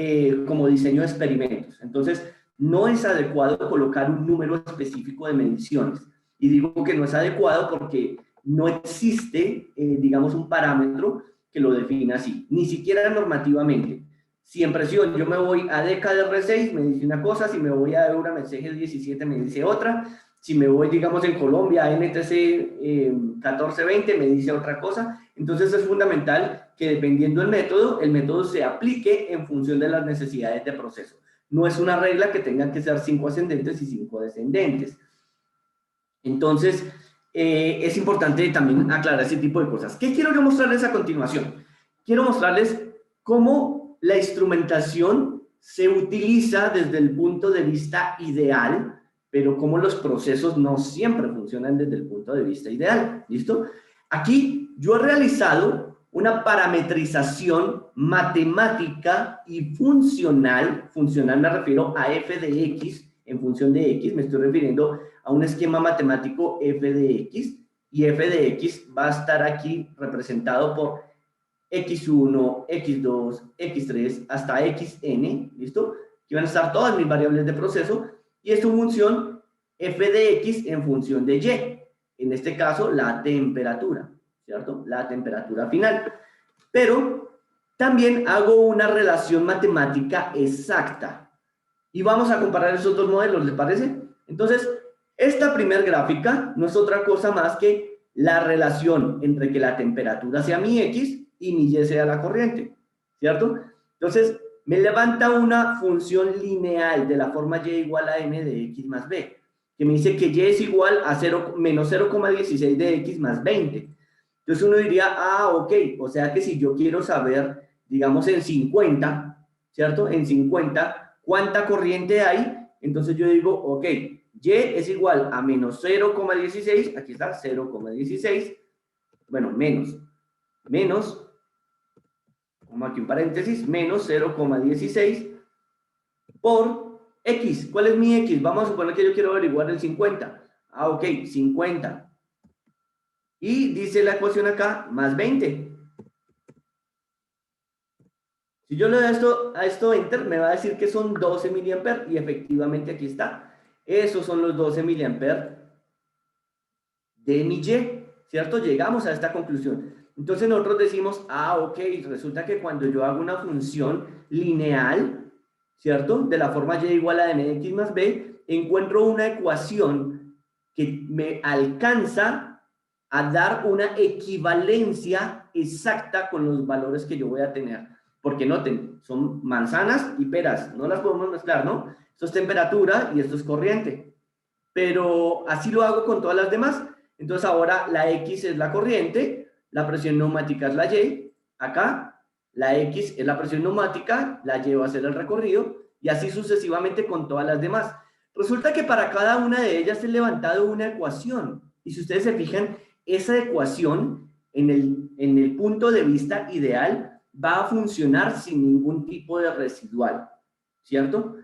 como diseño de experimentos. Entonces, no es adecuado colocar un número específico de mediciones. Y digo que no es adecuado porque no existe, digamos, un parámetro que lo defina así, ni siquiera normativamente. Si en presión yo me voy a DKDR6, me dice una cosa, si me voy a EURA-MESG 17 me dice otra, si me voy, digamos, en Colombia a NTC 1420 me dice otra cosa. Entonces es fundamental que dependiendo del método, el método se aplique en función de las necesidades de proceso. No es una regla que tengan que ser 5 ascendentes y 5 descendentes. Entonces, es importante también aclarar ese tipo de cosas. ¿Qué quiero yo mostrarles a continuación? Quiero mostrarles cómo la instrumentación se utiliza desde el punto de vista ideal, pero cómo los procesos no siempre funcionan desde el punto de vista ideal. ¿Listo? Aquí yo he realizado una parametrización matemática y funcional. Funcional me refiero a f de x en función de x. Me estoy refiriendo a un esquema matemático f de x, y f de x va a estar aquí representado por x1, x2, x3, hasta xn, ¿listo? Aquí van a estar todas mis variables de proceso, y es una función f de x en función de y, en este caso la temperatura, ¿cierto? La temperatura final. Pero también hago una relación matemática exacta, y vamos a comparar esos dos modelos, ¿les parece? Entonces, esta primera gráfica no es otra cosa más que la relación entre que la temperatura sea mi x y mi y sea la corriente, ¿cierto? Entonces, me levanta una función lineal de la forma y igual a m de x más b, que me dice que y es igual a menos 0,16 de x más 20. Entonces uno diría, ah, ok, o sea que si yo quiero saber, digamos en 50, ¿cierto? En 50, ¿cuánta corriente hay? Entonces yo digo, ok, y es igual a menos 0,16, aquí está, 0,16, bueno, menos, como aquí un paréntesis, menos 0,16 por x. ¿Cuál es mi x? Vamos a suponer que yo quiero averiguar el 50. Ah, ok, 50. Y dice la ecuación acá, más 20. Si yo le doy a esto enter, me va a decir que son 12 miliamperes, y efectivamente aquí está. Esos son los 12 miliamperes de mi y, ¿cierto? Llegamos a esta conclusión. Entonces nosotros decimos, ah, ok, resulta que cuando yo hago una función lineal, ¿cierto? De la forma y igual a m de x más b, encuentro una ecuación que me alcanza a dar una equivalencia exacta con los valores que yo voy a tener. Porque noten, son manzanas y peras, no las podemos mezclar, ¿no? Esto es temperatura y esto es corriente. Pero así lo hago con todas las demás. Entonces ahora la X es la corriente, la presión neumática es la Y, acá la X es la presión neumática, la Y va a ser el recorrido, y así sucesivamente con todas las demás. Resulta que para cada una de ellas he levantado una ecuación, y si ustedes se fijan, esa ecuación en el punto de vista ideal va a funcionar sin ningún tipo de residual, ¿cierto?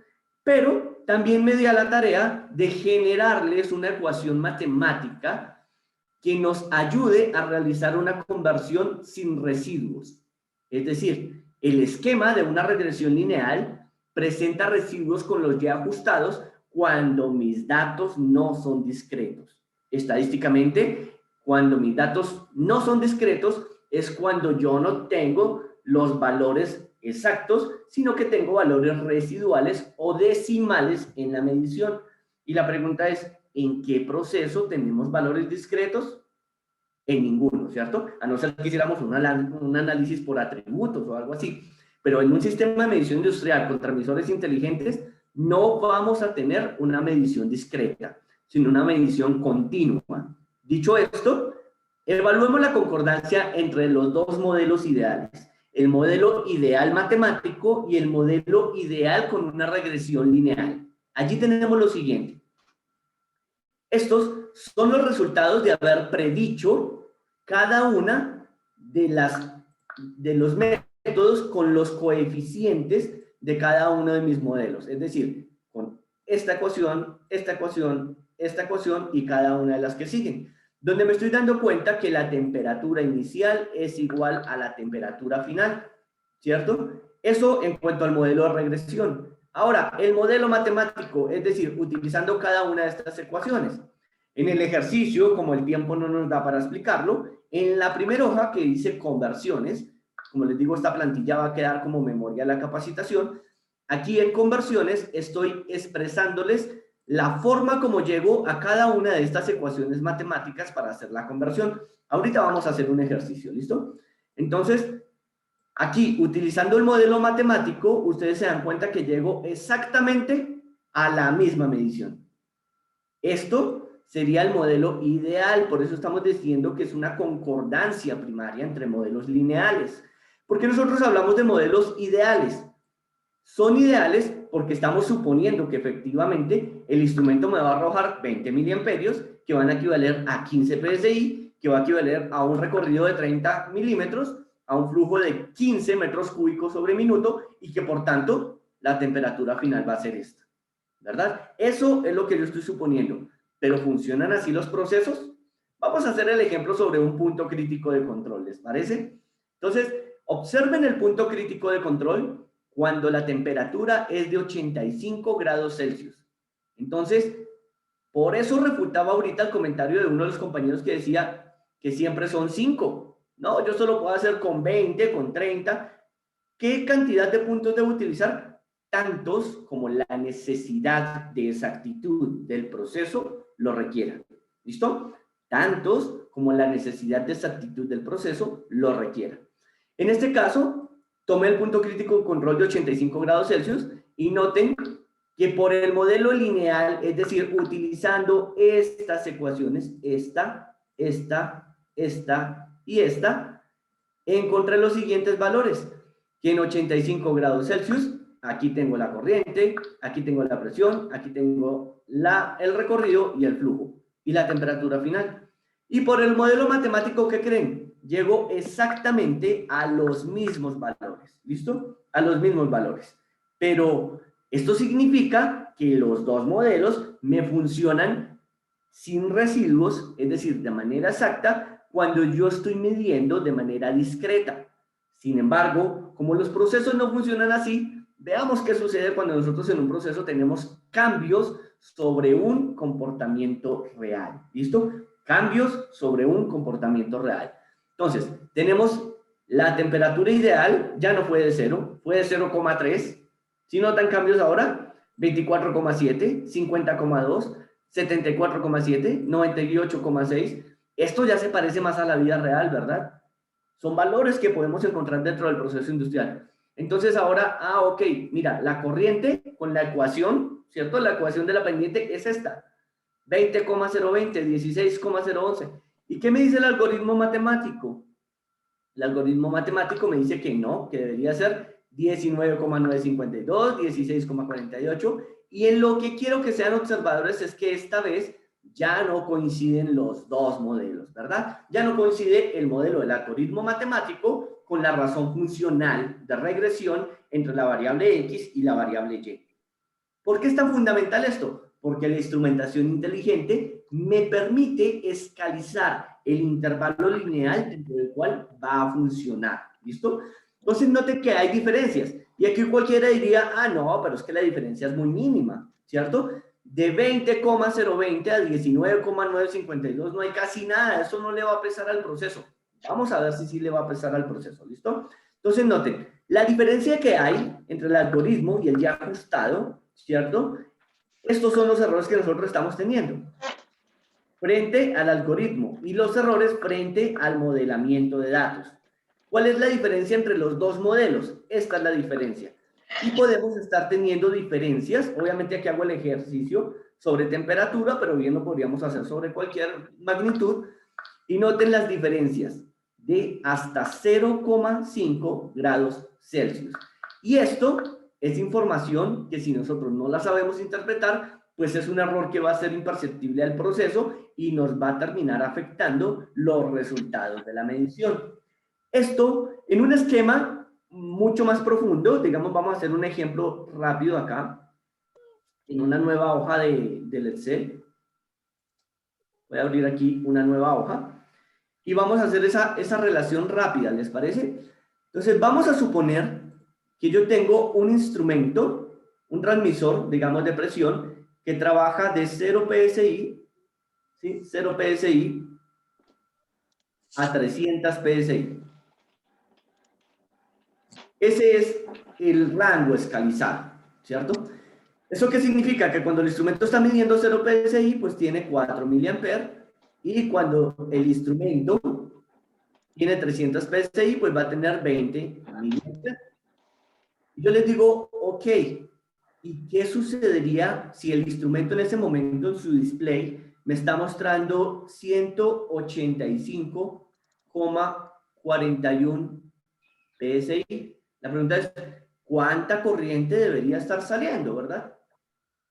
Pero también me di a la tarea de generarles una ecuación matemática que nos ayude a realizar una conversión sin residuos. Es decir, el esquema de una regresión lineal presenta residuos con los y ajustados cuando mis datos no son discretos. Estadísticamente, cuando mis datos no son discretos, es cuando yo no tengo los valores exactos, sino que tengo valores residuales o decimales en la medición. Y la pregunta es, ¿en qué proceso tenemos valores discretos? En ninguno, ¿cierto? A no ser que hiciéramos un análisis por atributos o algo así. Pero en un sistema de medición industrial con transmisores inteligentes no vamos a tener una medición discreta. sino una medición continua. Dicho esto, evaluemos la concordancia entre los dos modelos ideales. El modelo ideal matemático y el modelo ideal con una regresión lineal. Allí tenemos lo siguiente. Estos son los resultados de haber predicho cada una de los métodos con los coeficientes de cada uno de mis modelos. Es decir, con esta ecuación, esta ecuación, esta ecuación y cada una de las que siguen. Donde me estoy dando cuenta que la temperatura inicial es igual a la temperatura final, ¿cierto? Eso en cuanto al modelo de regresión. Ahora, el modelo matemático, es decir, utilizando cada una de estas ecuaciones. En el ejercicio, como el tiempo no nos da para explicarlo, en la primera hoja que dice conversiones, como les digo, esta plantilla va a quedar como memoria de la capacitación. Aquí en conversiones estoy expresándoles la forma como llego a cada una de estas ecuaciones matemáticas para hacer la conversión. Ahorita vamos a hacer un ejercicio, ¿listo? Entonces, aquí, utilizando el modelo matemático, ustedes se dan cuenta que llego exactamente a la misma medición. Esto sería el modelo ideal, por eso estamos diciendo que es una concordancia primaria entre modelos lineales. ¿Por qué nosotros hablamos de modelos ideales? Son ideales porque estamos suponiendo que efectivamente el instrumento me va a arrojar 20 miliamperios, que van a equivaler a 15 PSI, que va a equivaler a un recorrido de 30 milímetros, a un flujo de 15 metros cúbicos sobre minuto, y que por tanto la temperatura final va a ser esta, ¿verdad? Eso es lo que yo estoy suponiendo. ¿Pero funcionan así los procesos? Vamos a hacer el ejemplo sobre un punto crítico de control, ¿les parece? Entonces, observen el punto crítico de control cuando la temperatura es de 85 grados Celsius. Entonces, por eso refutaba ahorita el comentario de uno de los compañeros que decía que siempre son 5. No, yo solo puedo hacer con 20, con 30. ¿Qué cantidad de puntos debo utilizar? Tantos como la necesidad de exactitud del proceso lo requiera. ¿Listo? Tantos como la necesidad de exactitud del proceso lo requiera. En este caso, tomé el punto crítico de control de 85 grados Celsius y noten que por el modelo lineal, es decir, utilizando estas ecuaciones, esta y esta, encontré los siguientes valores, que en 85 grados Celsius, aquí tengo la corriente, aquí tengo la presión, aquí tengo el recorrido y el flujo, y la temperatura final. Y por el modelo matemático, ¿qué creen? Llego exactamente a los mismos valores, ¿listo? A los mismos valores. Pero esto significa que los dos modelos me funcionan sin residuos, es decir, de manera exacta, cuando yo estoy midiendo de manera discreta. Sin embargo, como los procesos no funcionan así, veamos qué sucede cuando nosotros en un proceso tenemos cambios sobre un comportamiento real. ¿Listo? Cambios sobre un comportamiento real. Entonces, tenemos la temperatura ideal, ya no fue de 0, fue de 0,3. ¿Sí notan cambios ahora? 24,7, 50,2, 74,7, 98,6. Esto ya se parece más a la vida real, ¿verdad? Son valores que podemos encontrar dentro del proceso industrial. Entonces ahora, ok, mira, la corriente con la ecuación, ¿cierto? La ecuación de la pendiente es esta. 20,020, 16,011. ¿Y qué me dice el algoritmo matemático? El algoritmo matemático me dice que no, que debería ser 19,952, 16,48. Y en lo que quiero que sean observadores es que esta vez ya no coinciden los dos modelos, ¿verdad? Ya no coincide el modelo del algoritmo matemático con la razón funcional de regresión entre la variable X y la variable Y. ¿Por qué es tan fundamental esto? Porque la instrumentación inteligente me permite escalizar el intervalo lineal dentro del cual va a funcionar. ¿Listo? Entonces noten que hay diferencias. Y aquí cualquiera diría, no, pero es que la diferencia es muy mínima, ¿cierto? De 20,020 a 19,952 no hay casi nada. Eso no le va a pesar al proceso. Vamos a ver si sí le va a pesar al proceso. ¿Listo? Entonces noten, la diferencia que hay entre el algoritmo y el ya ajustado, ¿cierto? Estos son los errores que nosotros estamos teniendo frente al algoritmo y los errores frente al modelamiento de datos. ¿Cuál es la diferencia entre los dos modelos? Esta es la diferencia. Y podemos estar teniendo diferencias, obviamente aquí hago el ejercicio, sobre temperatura, pero bien lo podríamos hacer sobre cualquier magnitud. Y noten las diferencias de hasta 0,5 grados Celsius. Y esto es información que si nosotros no la sabemos interpretar, pues es un error que va a ser imperceptible al proceso y nos va a terminar afectando los resultados de la medición. Esto en un esquema mucho más profundo, digamos, vamos a hacer un ejemplo rápido acá, en una nueva hoja del Excel. Voy a abrir aquí una nueva hoja y vamos a hacer esa relación rápida, ¿les parece? Entonces vamos a suponer que yo tengo un instrumento, un transmisor, digamos, de presión, que trabaja de 0 PSI, ¿sí? 0 PSI a 300 PSI. Ese es el rango escalizado, ¿cierto? ¿Eso qué significa? Que cuando el instrumento está midiendo 0 PSI, pues tiene 4 miliamperes, y cuando el instrumento tiene 300 PSI, pues va a tener 20 miliamperes. Yo les digo, ok, ¿y qué sucedería si el instrumento en ese momento en su display me está mostrando 185,41 PSI? La pregunta es, ¿cuánta corriente debería estar saliendo, verdad?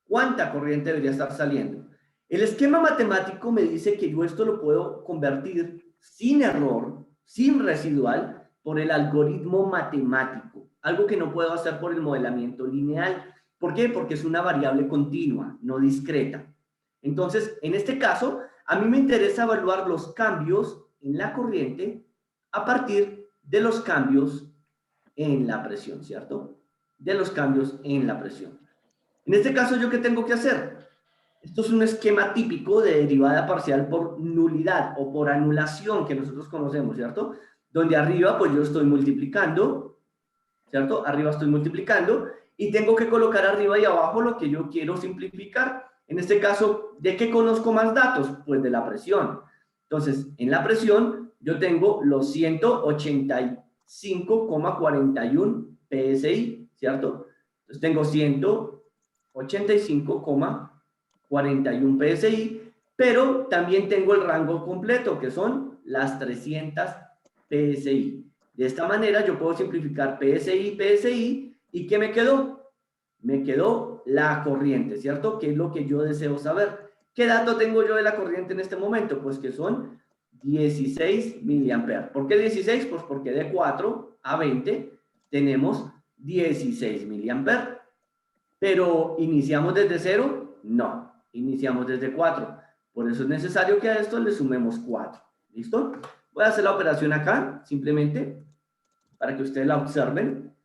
¿Cuánta corriente debería estar saliendo? El esquema matemático me dice que yo esto lo puedo convertir sin error, sin residual, por el algoritmo matemático. Algo que no puedo hacer por el modelamiento lineal. ¿Por qué? Porque es una variable continua, no discreta. Entonces, en este caso, a mí me interesa evaluar los cambios en la corriente a partir de los cambios en la presión, ¿cierto? De los cambios en la presión. En este caso, ¿yo qué tengo que hacer? Esto es un esquema típico de derivada parcial por nulidad o por anulación que nosotros conocemos, ¿cierto? Donde arriba, pues yo estoy multiplicando, ¿cierto? Arriba estoy multiplicando y tengo que colocar arriba y abajo lo que yo quiero simplificar. En este caso, ¿de qué conozco más datos? Pues de la presión. Entonces, en la presión, yo tengo los 185,41 PSI, ¿cierto? Entonces tengo 185,41 PSI, pero también tengo el rango completo, que son las 300 PSI. De esta manera yo puedo simplificar PSI, PSI, ¿y qué me quedó? Me quedó la corriente, ¿cierto? Que es lo que yo deseo saber. ¿Qué dato tengo yo de la corriente en este momento? Pues que son 16 miliamperes. ¿Por qué 16? Pues porque de 4 a 20 tenemos 16 miliamperes. Pero ¿iniciamos desde 0? No, iniciamos desde 4. Por eso es necesario que a esto le sumemos 4. ¿Listo? Voy a hacer la operación acá, simplemente, para que ustedes la observen.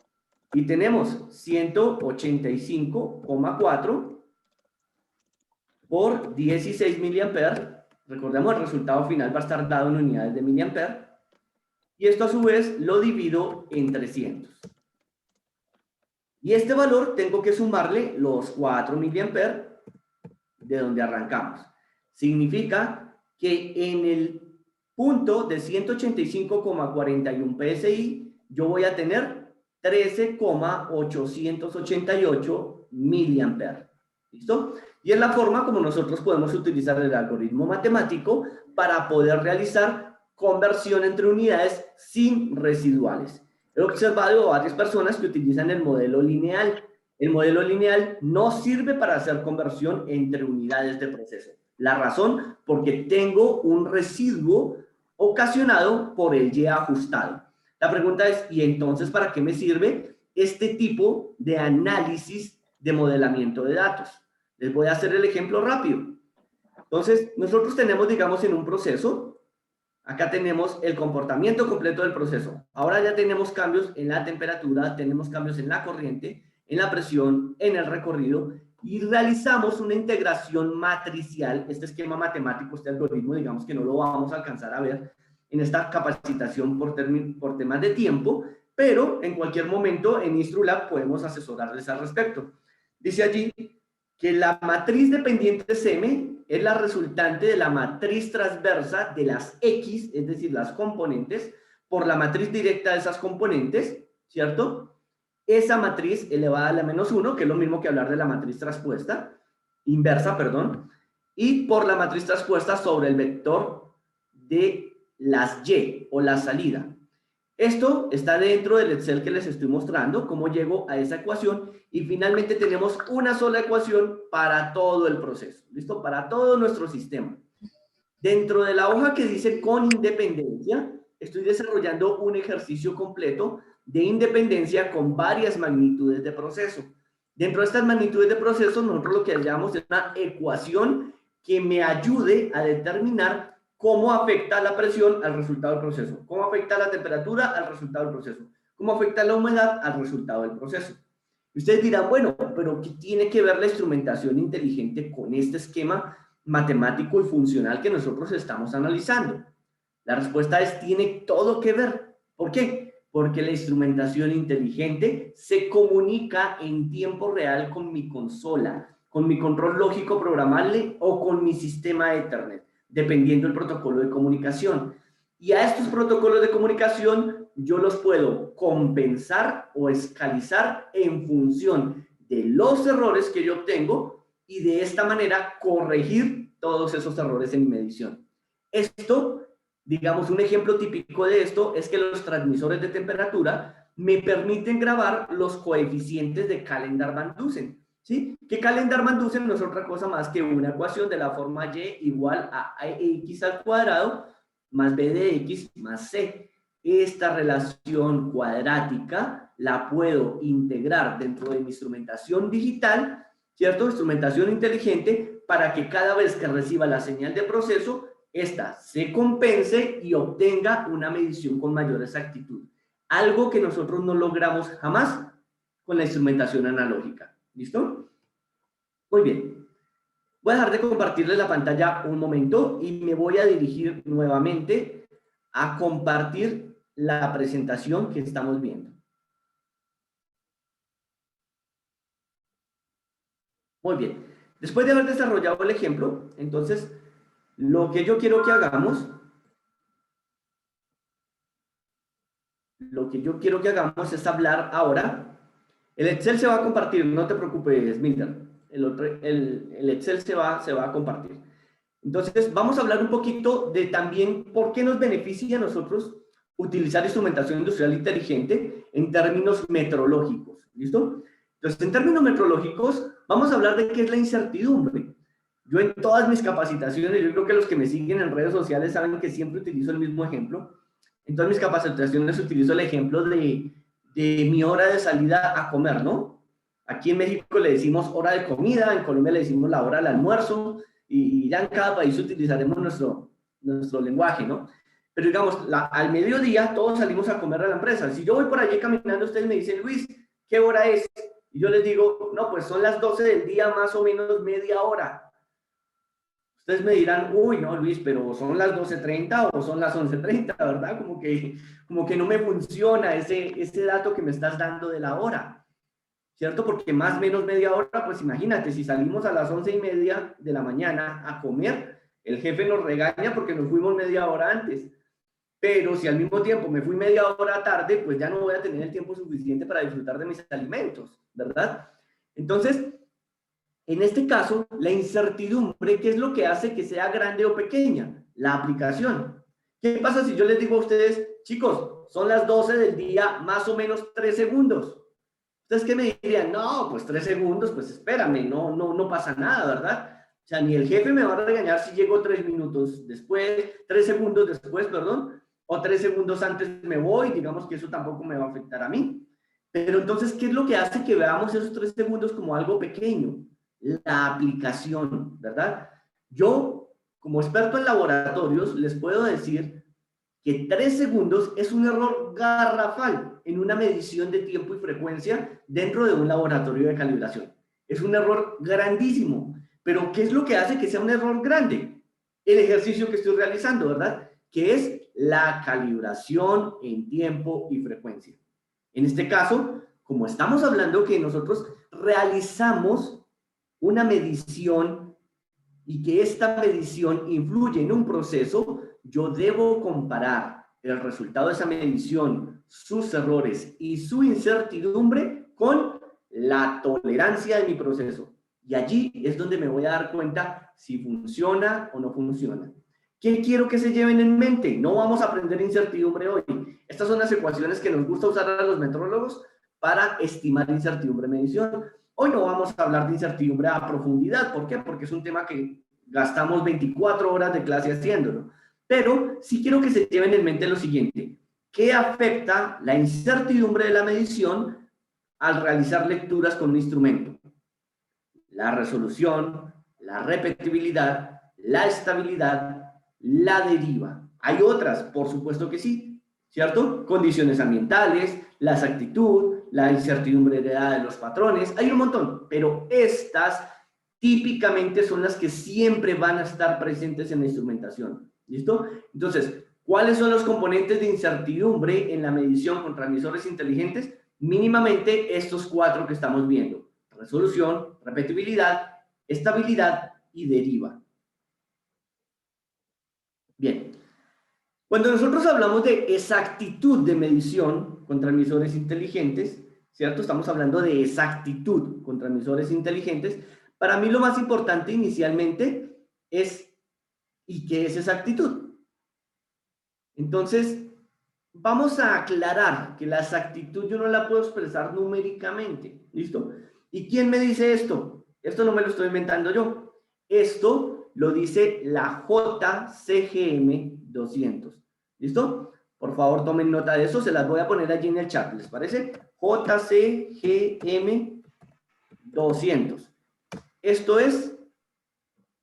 Y tenemos 185,4 por 16 miliamperes. Recordemos, el resultado final va a estar dado en unidades de miliamperes. Y esto a su vez lo divido en 300. Y este valor tengo que sumarle los 4 miliamperes de donde arrancamos. Significa que en el punto de 185,41 PSI yo voy a tener 13,888 miliamperes. ¿Listo? Y es la forma como nosotros podemos utilizar el algoritmo matemático para poder realizar conversión entre unidades sin residuales. He observado a varias personas que utilizan el modelo lineal. El modelo lineal no sirve para hacer conversión entre unidades de proceso. La razón, porque tengo un residuo ocasionado por el Y ajustado. La pregunta es, ¿y entonces para qué me sirve este tipo de análisis de modelamiento de datos? Les voy a hacer el ejemplo rápido. Entonces, nosotros tenemos, digamos, en un proceso, acá tenemos el comportamiento completo del proceso. Ahora ya tenemos cambios en la temperatura, tenemos cambios en la corriente, en la presión, en el recorrido, y realizamos una integración matricial. Este esquema matemático, este algoritmo, digamos que no lo vamos a alcanzar a ver en esta capacitación por temas de tiempo, pero en cualquier momento en Instrulab podemos asesorarles al respecto. Dice allí que la matriz dependiente SM es la resultante de la matriz transversa de las X, es decir, las componentes, por la matriz directa de esas componentes, ¿cierto? Esa matriz elevada a la menos 1, que es lo mismo que hablar de la matriz traspuesta, inversa, perdón, y por la matriz traspuesta sobre el vector de las Y o la salida. Esto está dentro del Excel que les estoy mostrando, cómo llego a esa ecuación, y finalmente tenemos una sola ecuación para todo el proceso, ¿listo? Para todo nuestro sistema. Dentro de la hoja que dice con independencia, estoy desarrollando un ejercicio completo de independencia con varias magnitudes de proceso. Dentro de estas magnitudes de proceso, nosotros lo que hallamos es una ecuación que me ayude a determinar cómo afecta la presión al resultado del proceso, cómo afecta la temperatura al resultado del proceso, cómo afecta la humedad al resultado del proceso. Y ustedes dirán, bueno, pero ¿qué tiene que ver la instrumentación inteligente con este esquema matemático y funcional que nosotros estamos analizando? La respuesta es, tiene todo que ver. ¿Por qué? Porque la instrumentación inteligente se comunica en tiempo real con mi consola, con mi control lógico programable o con mi sistema Ethernet, dependiendo del protocolo de comunicación. Y a estos protocolos de comunicación yo los puedo compensar o escalizar en función de los errores que yo obtengo y de esta manera corregir todos esos errores en mi medición. Esto, digamos, un ejemplo típico de esto es que los transmisores de temperatura me permiten grabar los coeficientes de Calendar-Van Dusen, ¿sí? Que Calendar-Van Dusen no es otra cosa más que una ecuación de la forma y igual a x al cuadrado más b de x más c. Esta relación cuadrática la puedo integrar dentro de mi instrumentación digital, ¿cierto? Instrumentación inteligente, para que cada vez que reciba la señal de proceso, esta se compense y obtenga una medición con mayor exactitud. Algo que nosotros no logramos jamás con la instrumentación analógica. ¿Listo? Muy bien. Voy a dejar de compartirles la pantalla un momento y me voy a dirigir nuevamente a compartir la presentación que estamos viendo. Muy bien. Después de haber desarrollado el ejemplo, entonces, lo que yo quiero que hagamos, es hablar ahora. El Excel se va a compartir, no te preocupes, Milton. El Excel se va a compartir. Entonces, vamos a hablar un poquito de también por qué nos beneficia a nosotros utilizar instrumentación industrial inteligente en términos metrológicos. ¿Listo? Entonces, en términos metrológicos, vamos a hablar de qué es la incertidumbre. Yo en todas mis capacitaciones, yo creo que los que me siguen en redes sociales saben que siempre utilizo el mismo ejemplo. En todas mis capacitaciones utilizo el ejemplo de mi hora de salida a comer, ¿no? Aquí en México le decimos hora de comida, en Colombia le decimos la hora del almuerzo, y ya en cada país utilizaremos nuestro lenguaje, ¿no? Pero digamos, al mediodía todos salimos a comer a la empresa. Si yo voy por allí caminando, ustedes me dicen, Luis, ¿qué hora es? Y yo les digo, no, pues son las 12 del día, más o menos media hora. Ustedes me dirán, uy, no, Luis, pero son las 12:30 o son las 11:30, ¿verdad? Como que no me funciona ese dato que me estás dando de la hora, ¿cierto? Porque más o menos media hora, pues imagínate, si salimos a las 11:30 de la mañana a comer, el jefe nos regaña porque nos fuimos media hora antes. Pero si al mismo tiempo me fui media hora tarde, pues ya no voy a tener el tiempo suficiente para disfrutar de mis alimentos, ¿verdad? Entonces, en este caso, la incertidumbre, ¿qué es lo que hace que sea grande o pequeña? La aplicación. ¿Qué pasa si yo les digo a ustedes, chicos, son las 12 del día, más o menos 3 segundos? ¿Ustedes qué me dirían? No, pues 3 segundos, pues espérame, no pasa nada, ¿verdad? O sea, ni el jefe me va a regañar si llego 3 minutos después, 3 segundos después, perdón, o 3 segundos antes me voy, digamos que eso tampoco me va a afectar a mí. Pero entonces, ¿qué es lo que hace que veamos esos 3 segundos como algo pequeño? La aplicación, ¿verdad? Yo, como experto en laboratorios, les puedo decir que 3 segundos es un error garrafal en una medición de tiempo y frecuencia dentro de un laboratorio de calibración. Es un error grandísimo. Pero, ¿qué es lo que hace que sea un error grande? El ejercicio que estoy realizando, ¿verdad? Que es la calibración en tiempo y frecuencia. En este caso, como estamos hablando que nosotros realizamos una medición y que esta medición influye en un proceso, yo debo comparar el resultado de esa medición, sus errores y su incertidumbre con la tolerancia de mi proceso. Y allí es donde me voy a dar cuenta si funciona o no funciona. ¿Qué quiero que se lleven en mente? No vamos a aprender incertidumbre hoy. Estas son las ecuaciones que nos gusta usar a los metrólogos para estimar incertidumbre de medición. Hoy no vamos a hablar de incertidumbre a profundidad. ¿Por qué? Porque es un tema que gastamos 24 horas de clase haciéndolo. Pero sí quiero que se lleven en mente lo siguiente. ¿Qué afecta la incertidumbre de la medición al realizar lecturas con un instrumento? La resolución, la repetibilidad, la estabilidad, la deriva. Hay otras, por supuesto que sí, ¿cierto? Condiciones ambientales, la exactitud, la incertidumbre heredada de los patrones, hay un montón, pero estas típicamente son las que siempre van a estar presentes en la instrumentación, ¿listo? Entonces, ¿cuáles son los componentes de incertidumbre en la medición con transmisores inteligentes? Mínimamente estos 4 que estamos viendo: resolución, repetibilidad, estabilidad y deriva. Bien, cuando nosotros hablamos de exactitud de medición con transmisores inteligentes, ¿cierto? Estamos hablando de exactitud con transmisores inteligentes. Para mí lo más importante inicialmente es, ¿y qué es exactitud? Entonces, vamos a aclarar que la exactitud yo no la puedo expresar numéricamente, ¿listo? ¿Y quién me dice esto? Esto no me lo estoy inventando yo. Esto lo dice la JCGM 200. ¿Listo? Por favor, tomen nota de eso. Se las voy a poner allí en el chat. ¿Les parece? JCGM 200. Esto es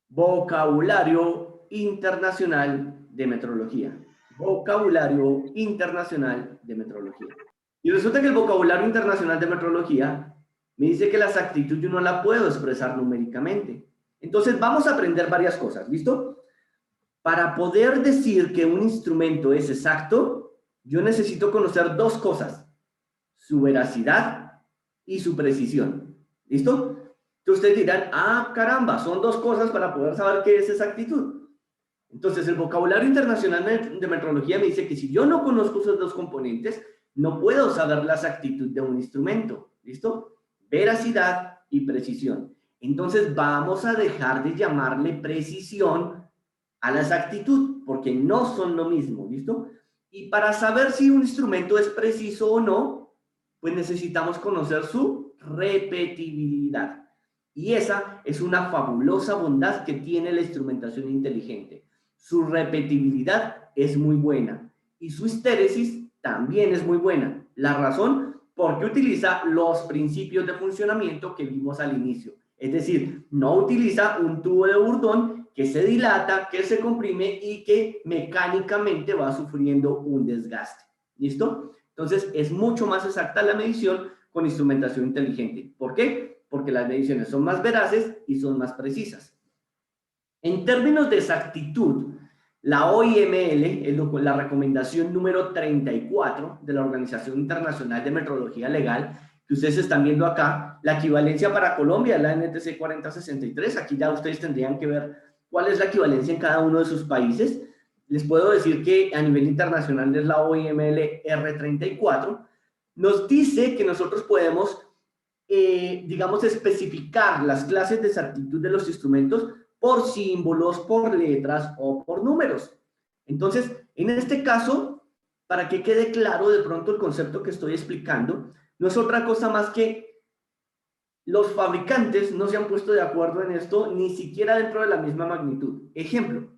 vocabulario internacional de metrología. Vocabulario internacional de metrología. Y resulta que el vocabulario internacional de metrología me dice que la exactitud yo no la puedo expresar numéricamente. Entonces vamos a aprender varias cosas, ¿listo? Para poder decir que un instrumento es exacto, yo necesito conocer 2 cosas: su veracidad y su precisión, ¿listo? Entonces ustedes dirán, ah, caramba, son 2 cosas para poder saber qué es exactitud. Entonces el vocabulario internacional de metrología me dice que si yo no conozco esos 2 componentes, no puedo saber la exactitud de un instrumento, ¿listo? Veracidad y precisión. Entonces vamos a dejar de llamarle precisión a la exactitud, porque no son lo mismo, ¿listo? Y para saber si un instrumento es preciso o no, pues necesitamos conocer su repetibilidad. Y esa es una fabulosa bondad que tiene la instrumentación inteligente. Su repetibilidad es muy buena y su histéresis también es muy buena. La razón, porque utiliza los principios de funcionamiento que vimos al inicio. Es decir, no utiliza un tubo de Bourdon que se dilata, que se comprime y que mecánicamente va sufriendo un desgaste. ¿Listo? Entonces, es mucho más exacta la medición con instrumentación inteligente. ¿Por qué? Porque las mediciones son más veraces y son más precisas. En términos de exactitud, la OIML, la recomendación número 34 de la Organización Internacional de Metrología Legal, que ustedes están viendo acá, la equivalencia para Colombia, la NTC 4063, aquí ya ustedes tendrían que ver cuál es la equivalencia en cada uno de sus países. Les puedo decir que a nivel internacional es la OIML R34, nos dice que nosotros podemos, digamos, especificar las clases de exactitud de los instrumentos por símbolos, por letras o por números. Entonces, en este caso, para que quede claro de pronto el concepto que estoy explicando, no es otra cosa más que los fabricantes no se han puesto de acuerdo en esto, ni siquiera dentro de la misma magnitud. Ejemplo,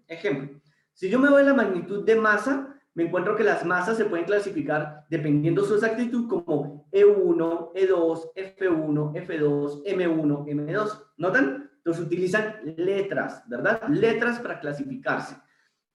si yo me voy a la magnitud de masa, me encuentro que las masas se pueden clasificar dependiendo de su exactitud como E1, E2, F1, F2, M1, M2. ¿Notan? Entonces utilizan letras, ¿verdad? Letras para clasificarse.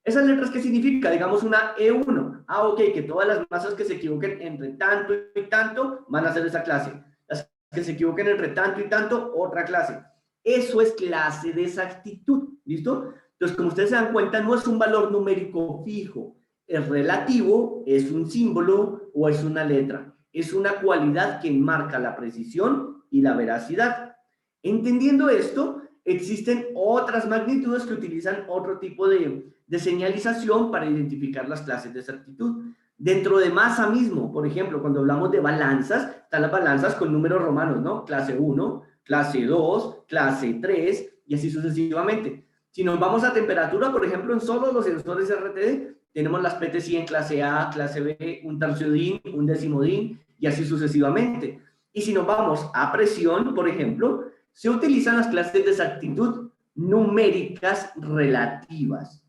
¿Esas letras qué significa? Digamos una E1. Ah, ok, que todas las masas que se equivoquen entre tanto y tanto van a ser esa clase. Las que se equivoquen entre tanto y tanto, otra clase. Eso es clase de exactitud, ¿listo? Entonces, como ustedes se dan cuenta, no es un valor numérico fijo. Es relativo, es un símbolo o es una letra. Es una cualidad que enmarca la precisión y la veracidad. Entendiendo esto, existen otras magnitudes que utilizan otro tipo de señalización para identificar las clases de exactitud. Dentro de masa mismo, por ejemplo, cuando hablamos de balanzas, están las balanzas con números romanos, ¿no? Clase 1, clase 2, clase 3 y así sucesivamente. Si nos vamos a temperatura, por ejemplo, en solo los sensores RTD, tenemos las PT100 clase A, clase B, un tercio DIN, un décimo DIN y así sucesivamente. Y si nos vamos a presión, por ejemplo, se utilizan las clases de exactitud numéricas relativas,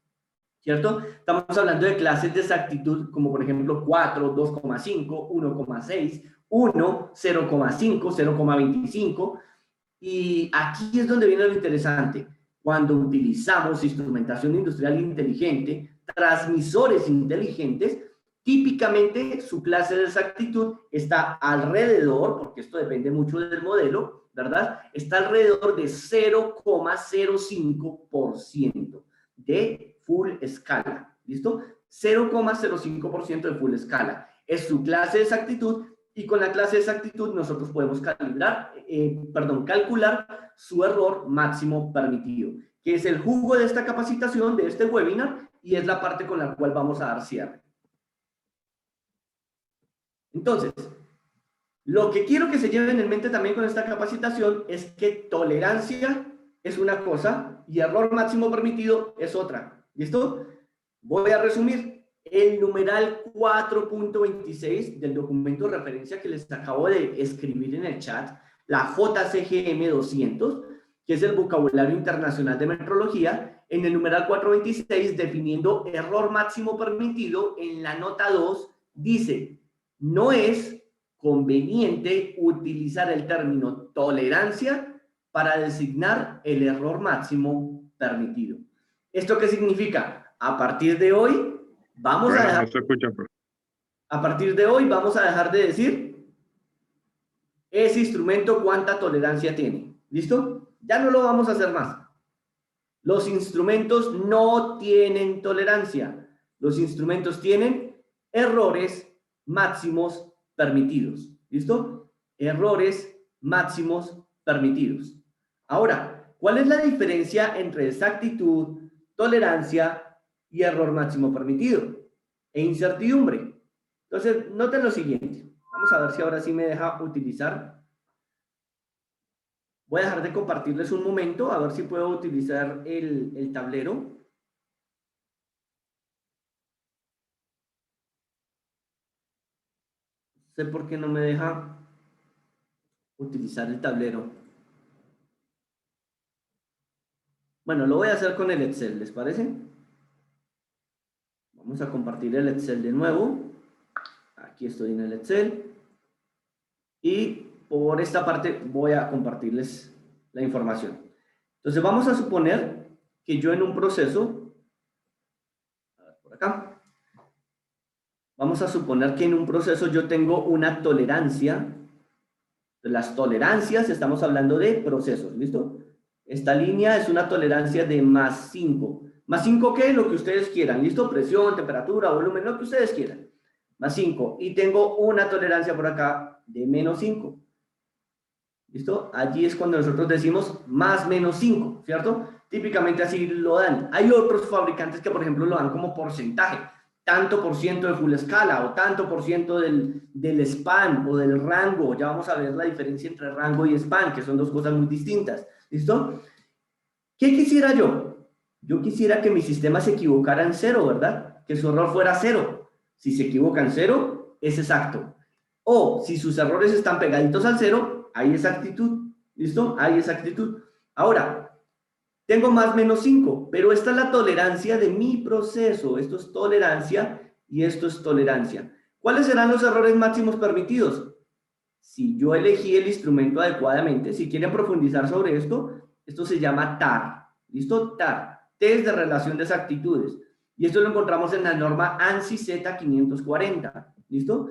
¿cierto? Estamos hablando de clases de exactitud como por ejemplo 4, 2,5, 1,6, 1, 0,5, 0,25 y aquí es donde viene lo interesante. Cuando utilizamos instrumentación industrial inteligente, transmisores inteligentes, típicamente su clase de exactitud está alrededor, porque esto depende mucho del modelo, ¿verdad? Está alrededor de 0,05% de full escala, ¿listo? 0,05% de full escala. Es su clase de exactitud y con la clase de exactitud nosotros podemos calcular su error máximo permitido, que es el jugo de esta capacitación, de este webinar, y es la parte con la cual vamos a dar cierre. Entonces, lo que quiero que se lleven en mente también con esta capacitación es que tolerancia es una cosa y error máximo permitido es otra. ¿Listo? Voy a resumir. El numeral 4.26 del documento de referencia que les acabo de escribir en el chat, la JCGM 200, que es el vocabulario internacional de metrología, en el numeral 4.26, definiendo error máximo permitido, en la nota 2, dice, no es conveniente utilizar el término tolerancia para designar el error máximo permitido. ¿Esto qué significa? A partir de hoy, vamos a dejar... A partir de hoy vamos a dejar de decir ese instrumento cuánta tolerancia tiene. ¿Listo? Ya no lo vamos a hacer más. Los instrumentos no tienen tolerancia. Los instrumentos tienen errores máximos permitidos. ¿Listo? Errores máximos permitidos. Ahora, ¿cuál es la diferencia entre exactitud, tolerancia y error máximo permitido? E incertidumbre. Entonces, noten lo siguiente. Vamos a ver si ahora sí me deja utilizar. Voy a dejar de compartirles un momento, a ver si puedo utilizar el tablero. No sé por qué no me deja utilizar el tablero. Bueno, lo voy a hacer con el Excel, ¿les parece? Vamos a compartir el Excel de nuevo. Aquí estoy en el Excel. Y por esta parte voy a compartirles la información. Entonces vamos a suponer que yo en un proceso, a ver, por acá, vamos a suponer que en un proceso yo tengo una tolerancia. Las tolerancias, estamos hablando de procesos, ¿listo? Esta línea es una tolerancia de más 5. ¿Más 5 qué? Lo que ustedes quieran, ¿listo? Presión, temperatura, volumen, lo que ustedes quieran. Más 5. Y tengo una tolerancia por acá de menos 5. ¿Listo? Allí es cuando nosotros decimos más menos 5, ¿cierto? Típicamente así lo dan. Hay otros fabricantes que, por ejemplo, lo dan como porcentaje. Tanto por ciento de full escala o tanto por ciento del span o del rango. Ya vamos a ver la diferencia entre rango y span, que son dos cosas muy distintas. ¿Listo? ¿Qué quisiera yo? Yo quisiera que mi sistema se equivocara en 0, ¿verdad? Que su error fuera 0. Si se equivoca en 0, es exacto. O si sus errores están pegaditos al 0, hay exactitud. ¿Listo? Hay exactitud. Ahora, tengo más menos 5, pero esta es la tolerancia de mi proceso. Esto es tolerancia y esto es tolerancia. ¿Cuáles serán los errores máximos permitidos? Si yo elegí el instrumento adecuadamente, si quieren profundizar sobre esto, esto se llama TAR. ¿Listo? TAR. Test de relación de exactitudes. Y esto lo encontramos en la norma ANSI Z540. ¿Listo?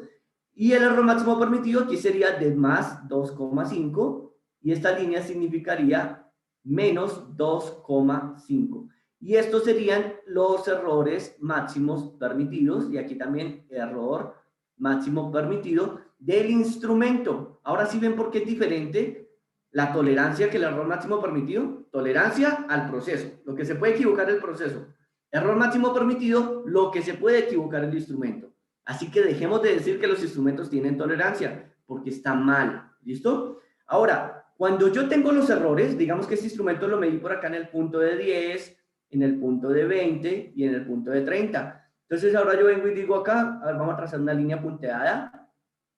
Y el error máximo permitido aquí sería de más 2,5 y esta línea significaría menos 2,5. Y estos serían los errores máximos permitidos, y aquí también error máximo permitido del instrumento. Ahora sí ven por qué es diferente la tolerancia que el error máximo permitido. Tolerancia al proceso, lo que se puede equivocar el proceso. Error máximo permitido, lo que se puede equivocar el instrumento. Así que dejemos de decir que los instrumentos tienen tolerancia, porque está mal. ¿Listo? Ahora, Cuando yo tengo los errores, digamos que este instrumento lo medí por acá en el punto de 10, en el punto de 20 y en el punto de 30. Entonces ahora yo vengo y digo acá, a ver, vamos a trazar una línea punteada,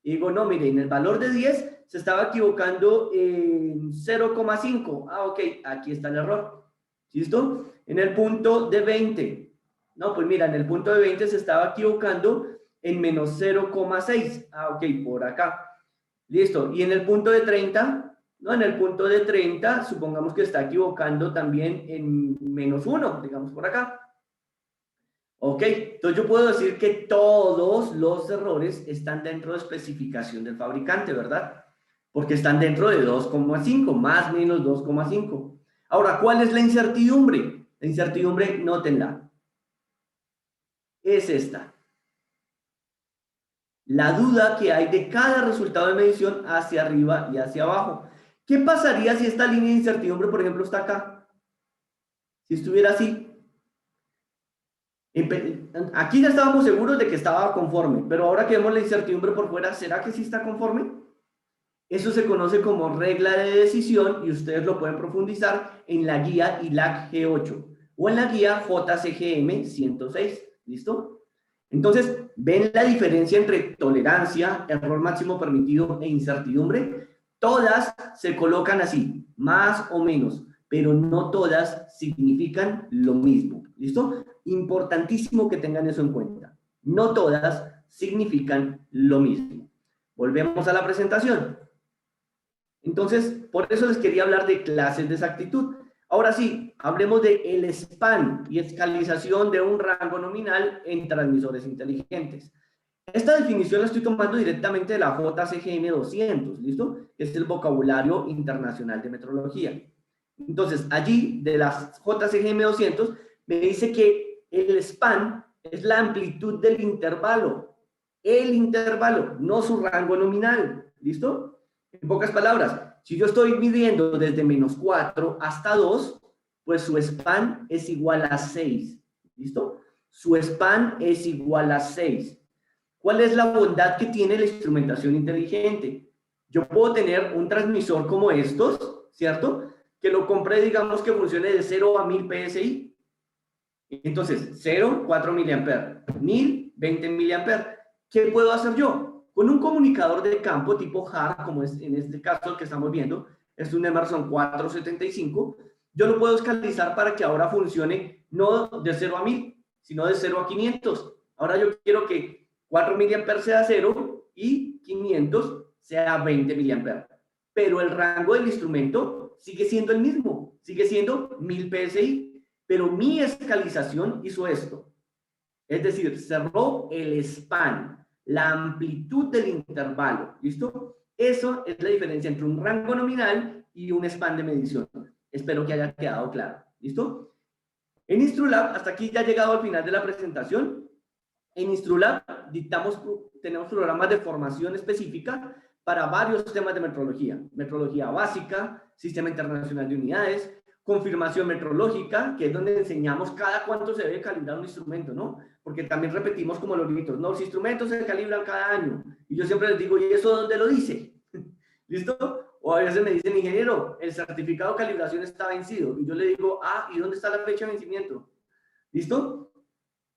y digo, no, mire, en el valor de 10 se estaba equivocando en 0,5. Ah, ok, aquí está el error. ¿Listo? En el punto de 20. No, pues mira, en el punto de 20 se estaba equivocando en menos 0,6. Ah, ok, por acá. Listo. Y en el punto de 30, ¿no? En el punto de 30, supongamos que está equivocando también en menos 1, digamos por acá. Ok, entonces yo puedo decir que todos los errores están dentro de especificación del fabricante, ¿verdad? Porque están dentro de 2,5, más o menos 2,5. Ahora, ¿cuál es la incertidumbre? La incertidumbre, nótenla, es esta. La duda que hay de cada resultado de medición hacia arriba y hacia abajo. ¿Qué pasaría si esta línea de incertidumbre, por ejemplo, está acá? Si estuviera así. Aquí ya estábamos seguros de que estaba conforme, pero ahora que vemos la incertidumbre por fuera, ¿será que sí está conforme? Eso se conoce como regla de decisión y ustedes lo pueden profundizar en la guía ILAC G8 o en la guía JCGM 106. ¿Listo? Entonces, ¿ven la diferencia entre tolerancia, error máximo permitido e incertidumbre? Todas se colocan así, más o menos, pero no todas significan lo mismo. ¿Listo? Importantísimo que tengan eso en cuenta. No todas significan lo mismo. Volvemos a la presentación. Entonces, por eso les quería hablar de clases de exactitud. Ahora sí, hablemos de el span y escalización de un rango nominal en transmisores inteligentes. Esta definición la estoy tomando directamente de la JCGM 200, ¿listo? Que es el vocabulario internacional de metrología. Entonces, allí, de las JCGM 200, me dice que el span es la amplitud del intervalo. El intervalo, no su rango nominal, ¿listo? En pocas palabras, si yo estoy midiendo desde menos 4 hasta 2, pues su span es igual a 6. ¿Listo? Su span es igual a 6. ¿Cuál es la bondad que tiene la instrumentación inteligente? Yo puedo tener un transmisor como estos, ¿cierto? Que lo compré, digamos que funcione de 0 a 1000 PSI. Entonces, 0, 4 mA, 1000, 20 mA. ¿Qué puedo hacer yo? Con un comunicador de campo tipo HAR, como es en este caso que estamos viendo, es un Emerson 475, yo lo puedo escalizar para que ahora funcione no de 0 a 1000, sino de 0 a 500. Ahora yo quiero que 4 mA sea 0 y 500 sea 20 mA. Pero el rango del instrumento sigue siendo el mismo, sigue siendo 1000 PSI, pero mi escalización hizo esto. Es decir, cerró el span, la amplitud del intervalo, ¿listo? Eso es la diferencia entre un rango nominal y un span de medición. Espero que haya quedado claro, ¿listo? En Instrulab, hasta aquí ya he llegado al final de la presentación. En Instrulab tenemos programas de formación específica para varios temas de metrología. Metrología básica, Sistema Internacional de Unidades, confirmación metrológica, que es donde enseñamos cada cuánto se debe calibrar un instrumento, ¿no? Porque también repetimos como los gritos, no, los instrumentos se calibran cada año. Y yo siempre les digo, ¿y eso dónde lo dice? ¿Listo? O a veces me dicen, ingeniero, el certificado de calibración está vencido. Y yo le digo, ah, ¿y dónde está la fecha de vencimiento? ¿Listo?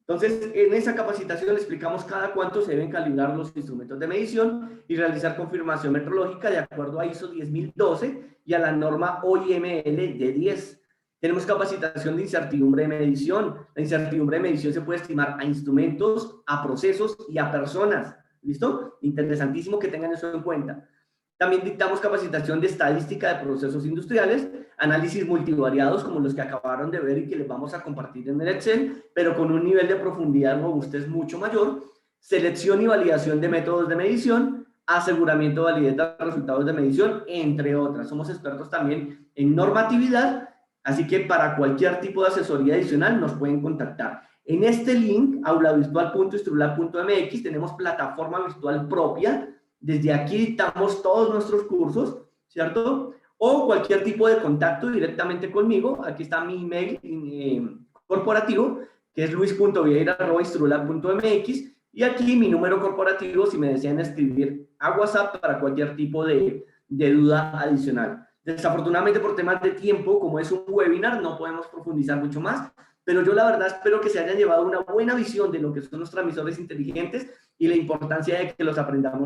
Entonces, en esa capacitación le explicamos cada cuánto se deben calibrar los instrumentos de medición y realizar confirmación metrológica de acuerdo a ISO 10012 y a la norma OIML de 10. Tenemos capacitación de incertidumbre de medición. La incertidumbre de medición se puede estimar a instrumentos, a procesos y a personas. ¿Listo? Interesantísimo que tengan eso en cuenta. También dictamos capacitación de estadística de procesos industriales, análisis multivariados como los que acabaron de ver y que les vamos a compartir en el Excel, pero con un nivel de profundidad y robustez mucho mayor, selección y validación de métodos de medición, aseguramiento de validez de resultados de medición, entre otras. Somos expertos también en normatividad, así que para cualquier tipo de asesoría adicional nos pueden contactar. En este link, aulavirtual.instrulab.mx, tenemos plataforma virtual propia. Desde aquí dictamos todos nuestros cursos, ¿cierto? O cualquier tipo de contacto directamente conmigo. Aquí está mi email corporativo, que es luis.vieira@instrulab.mx, y aquí mi número corporativo si me desean escribir a WhatsApp para cualquier tipo de duda adicional. Desafortunadamente por temas de tiempo, como es un webinar, no podemos profundizar mucho más, pero yo la verdad espero que se hayan llevado una buena visión de lo que son los transmisores inteligentes y la importancia de que los aprendamos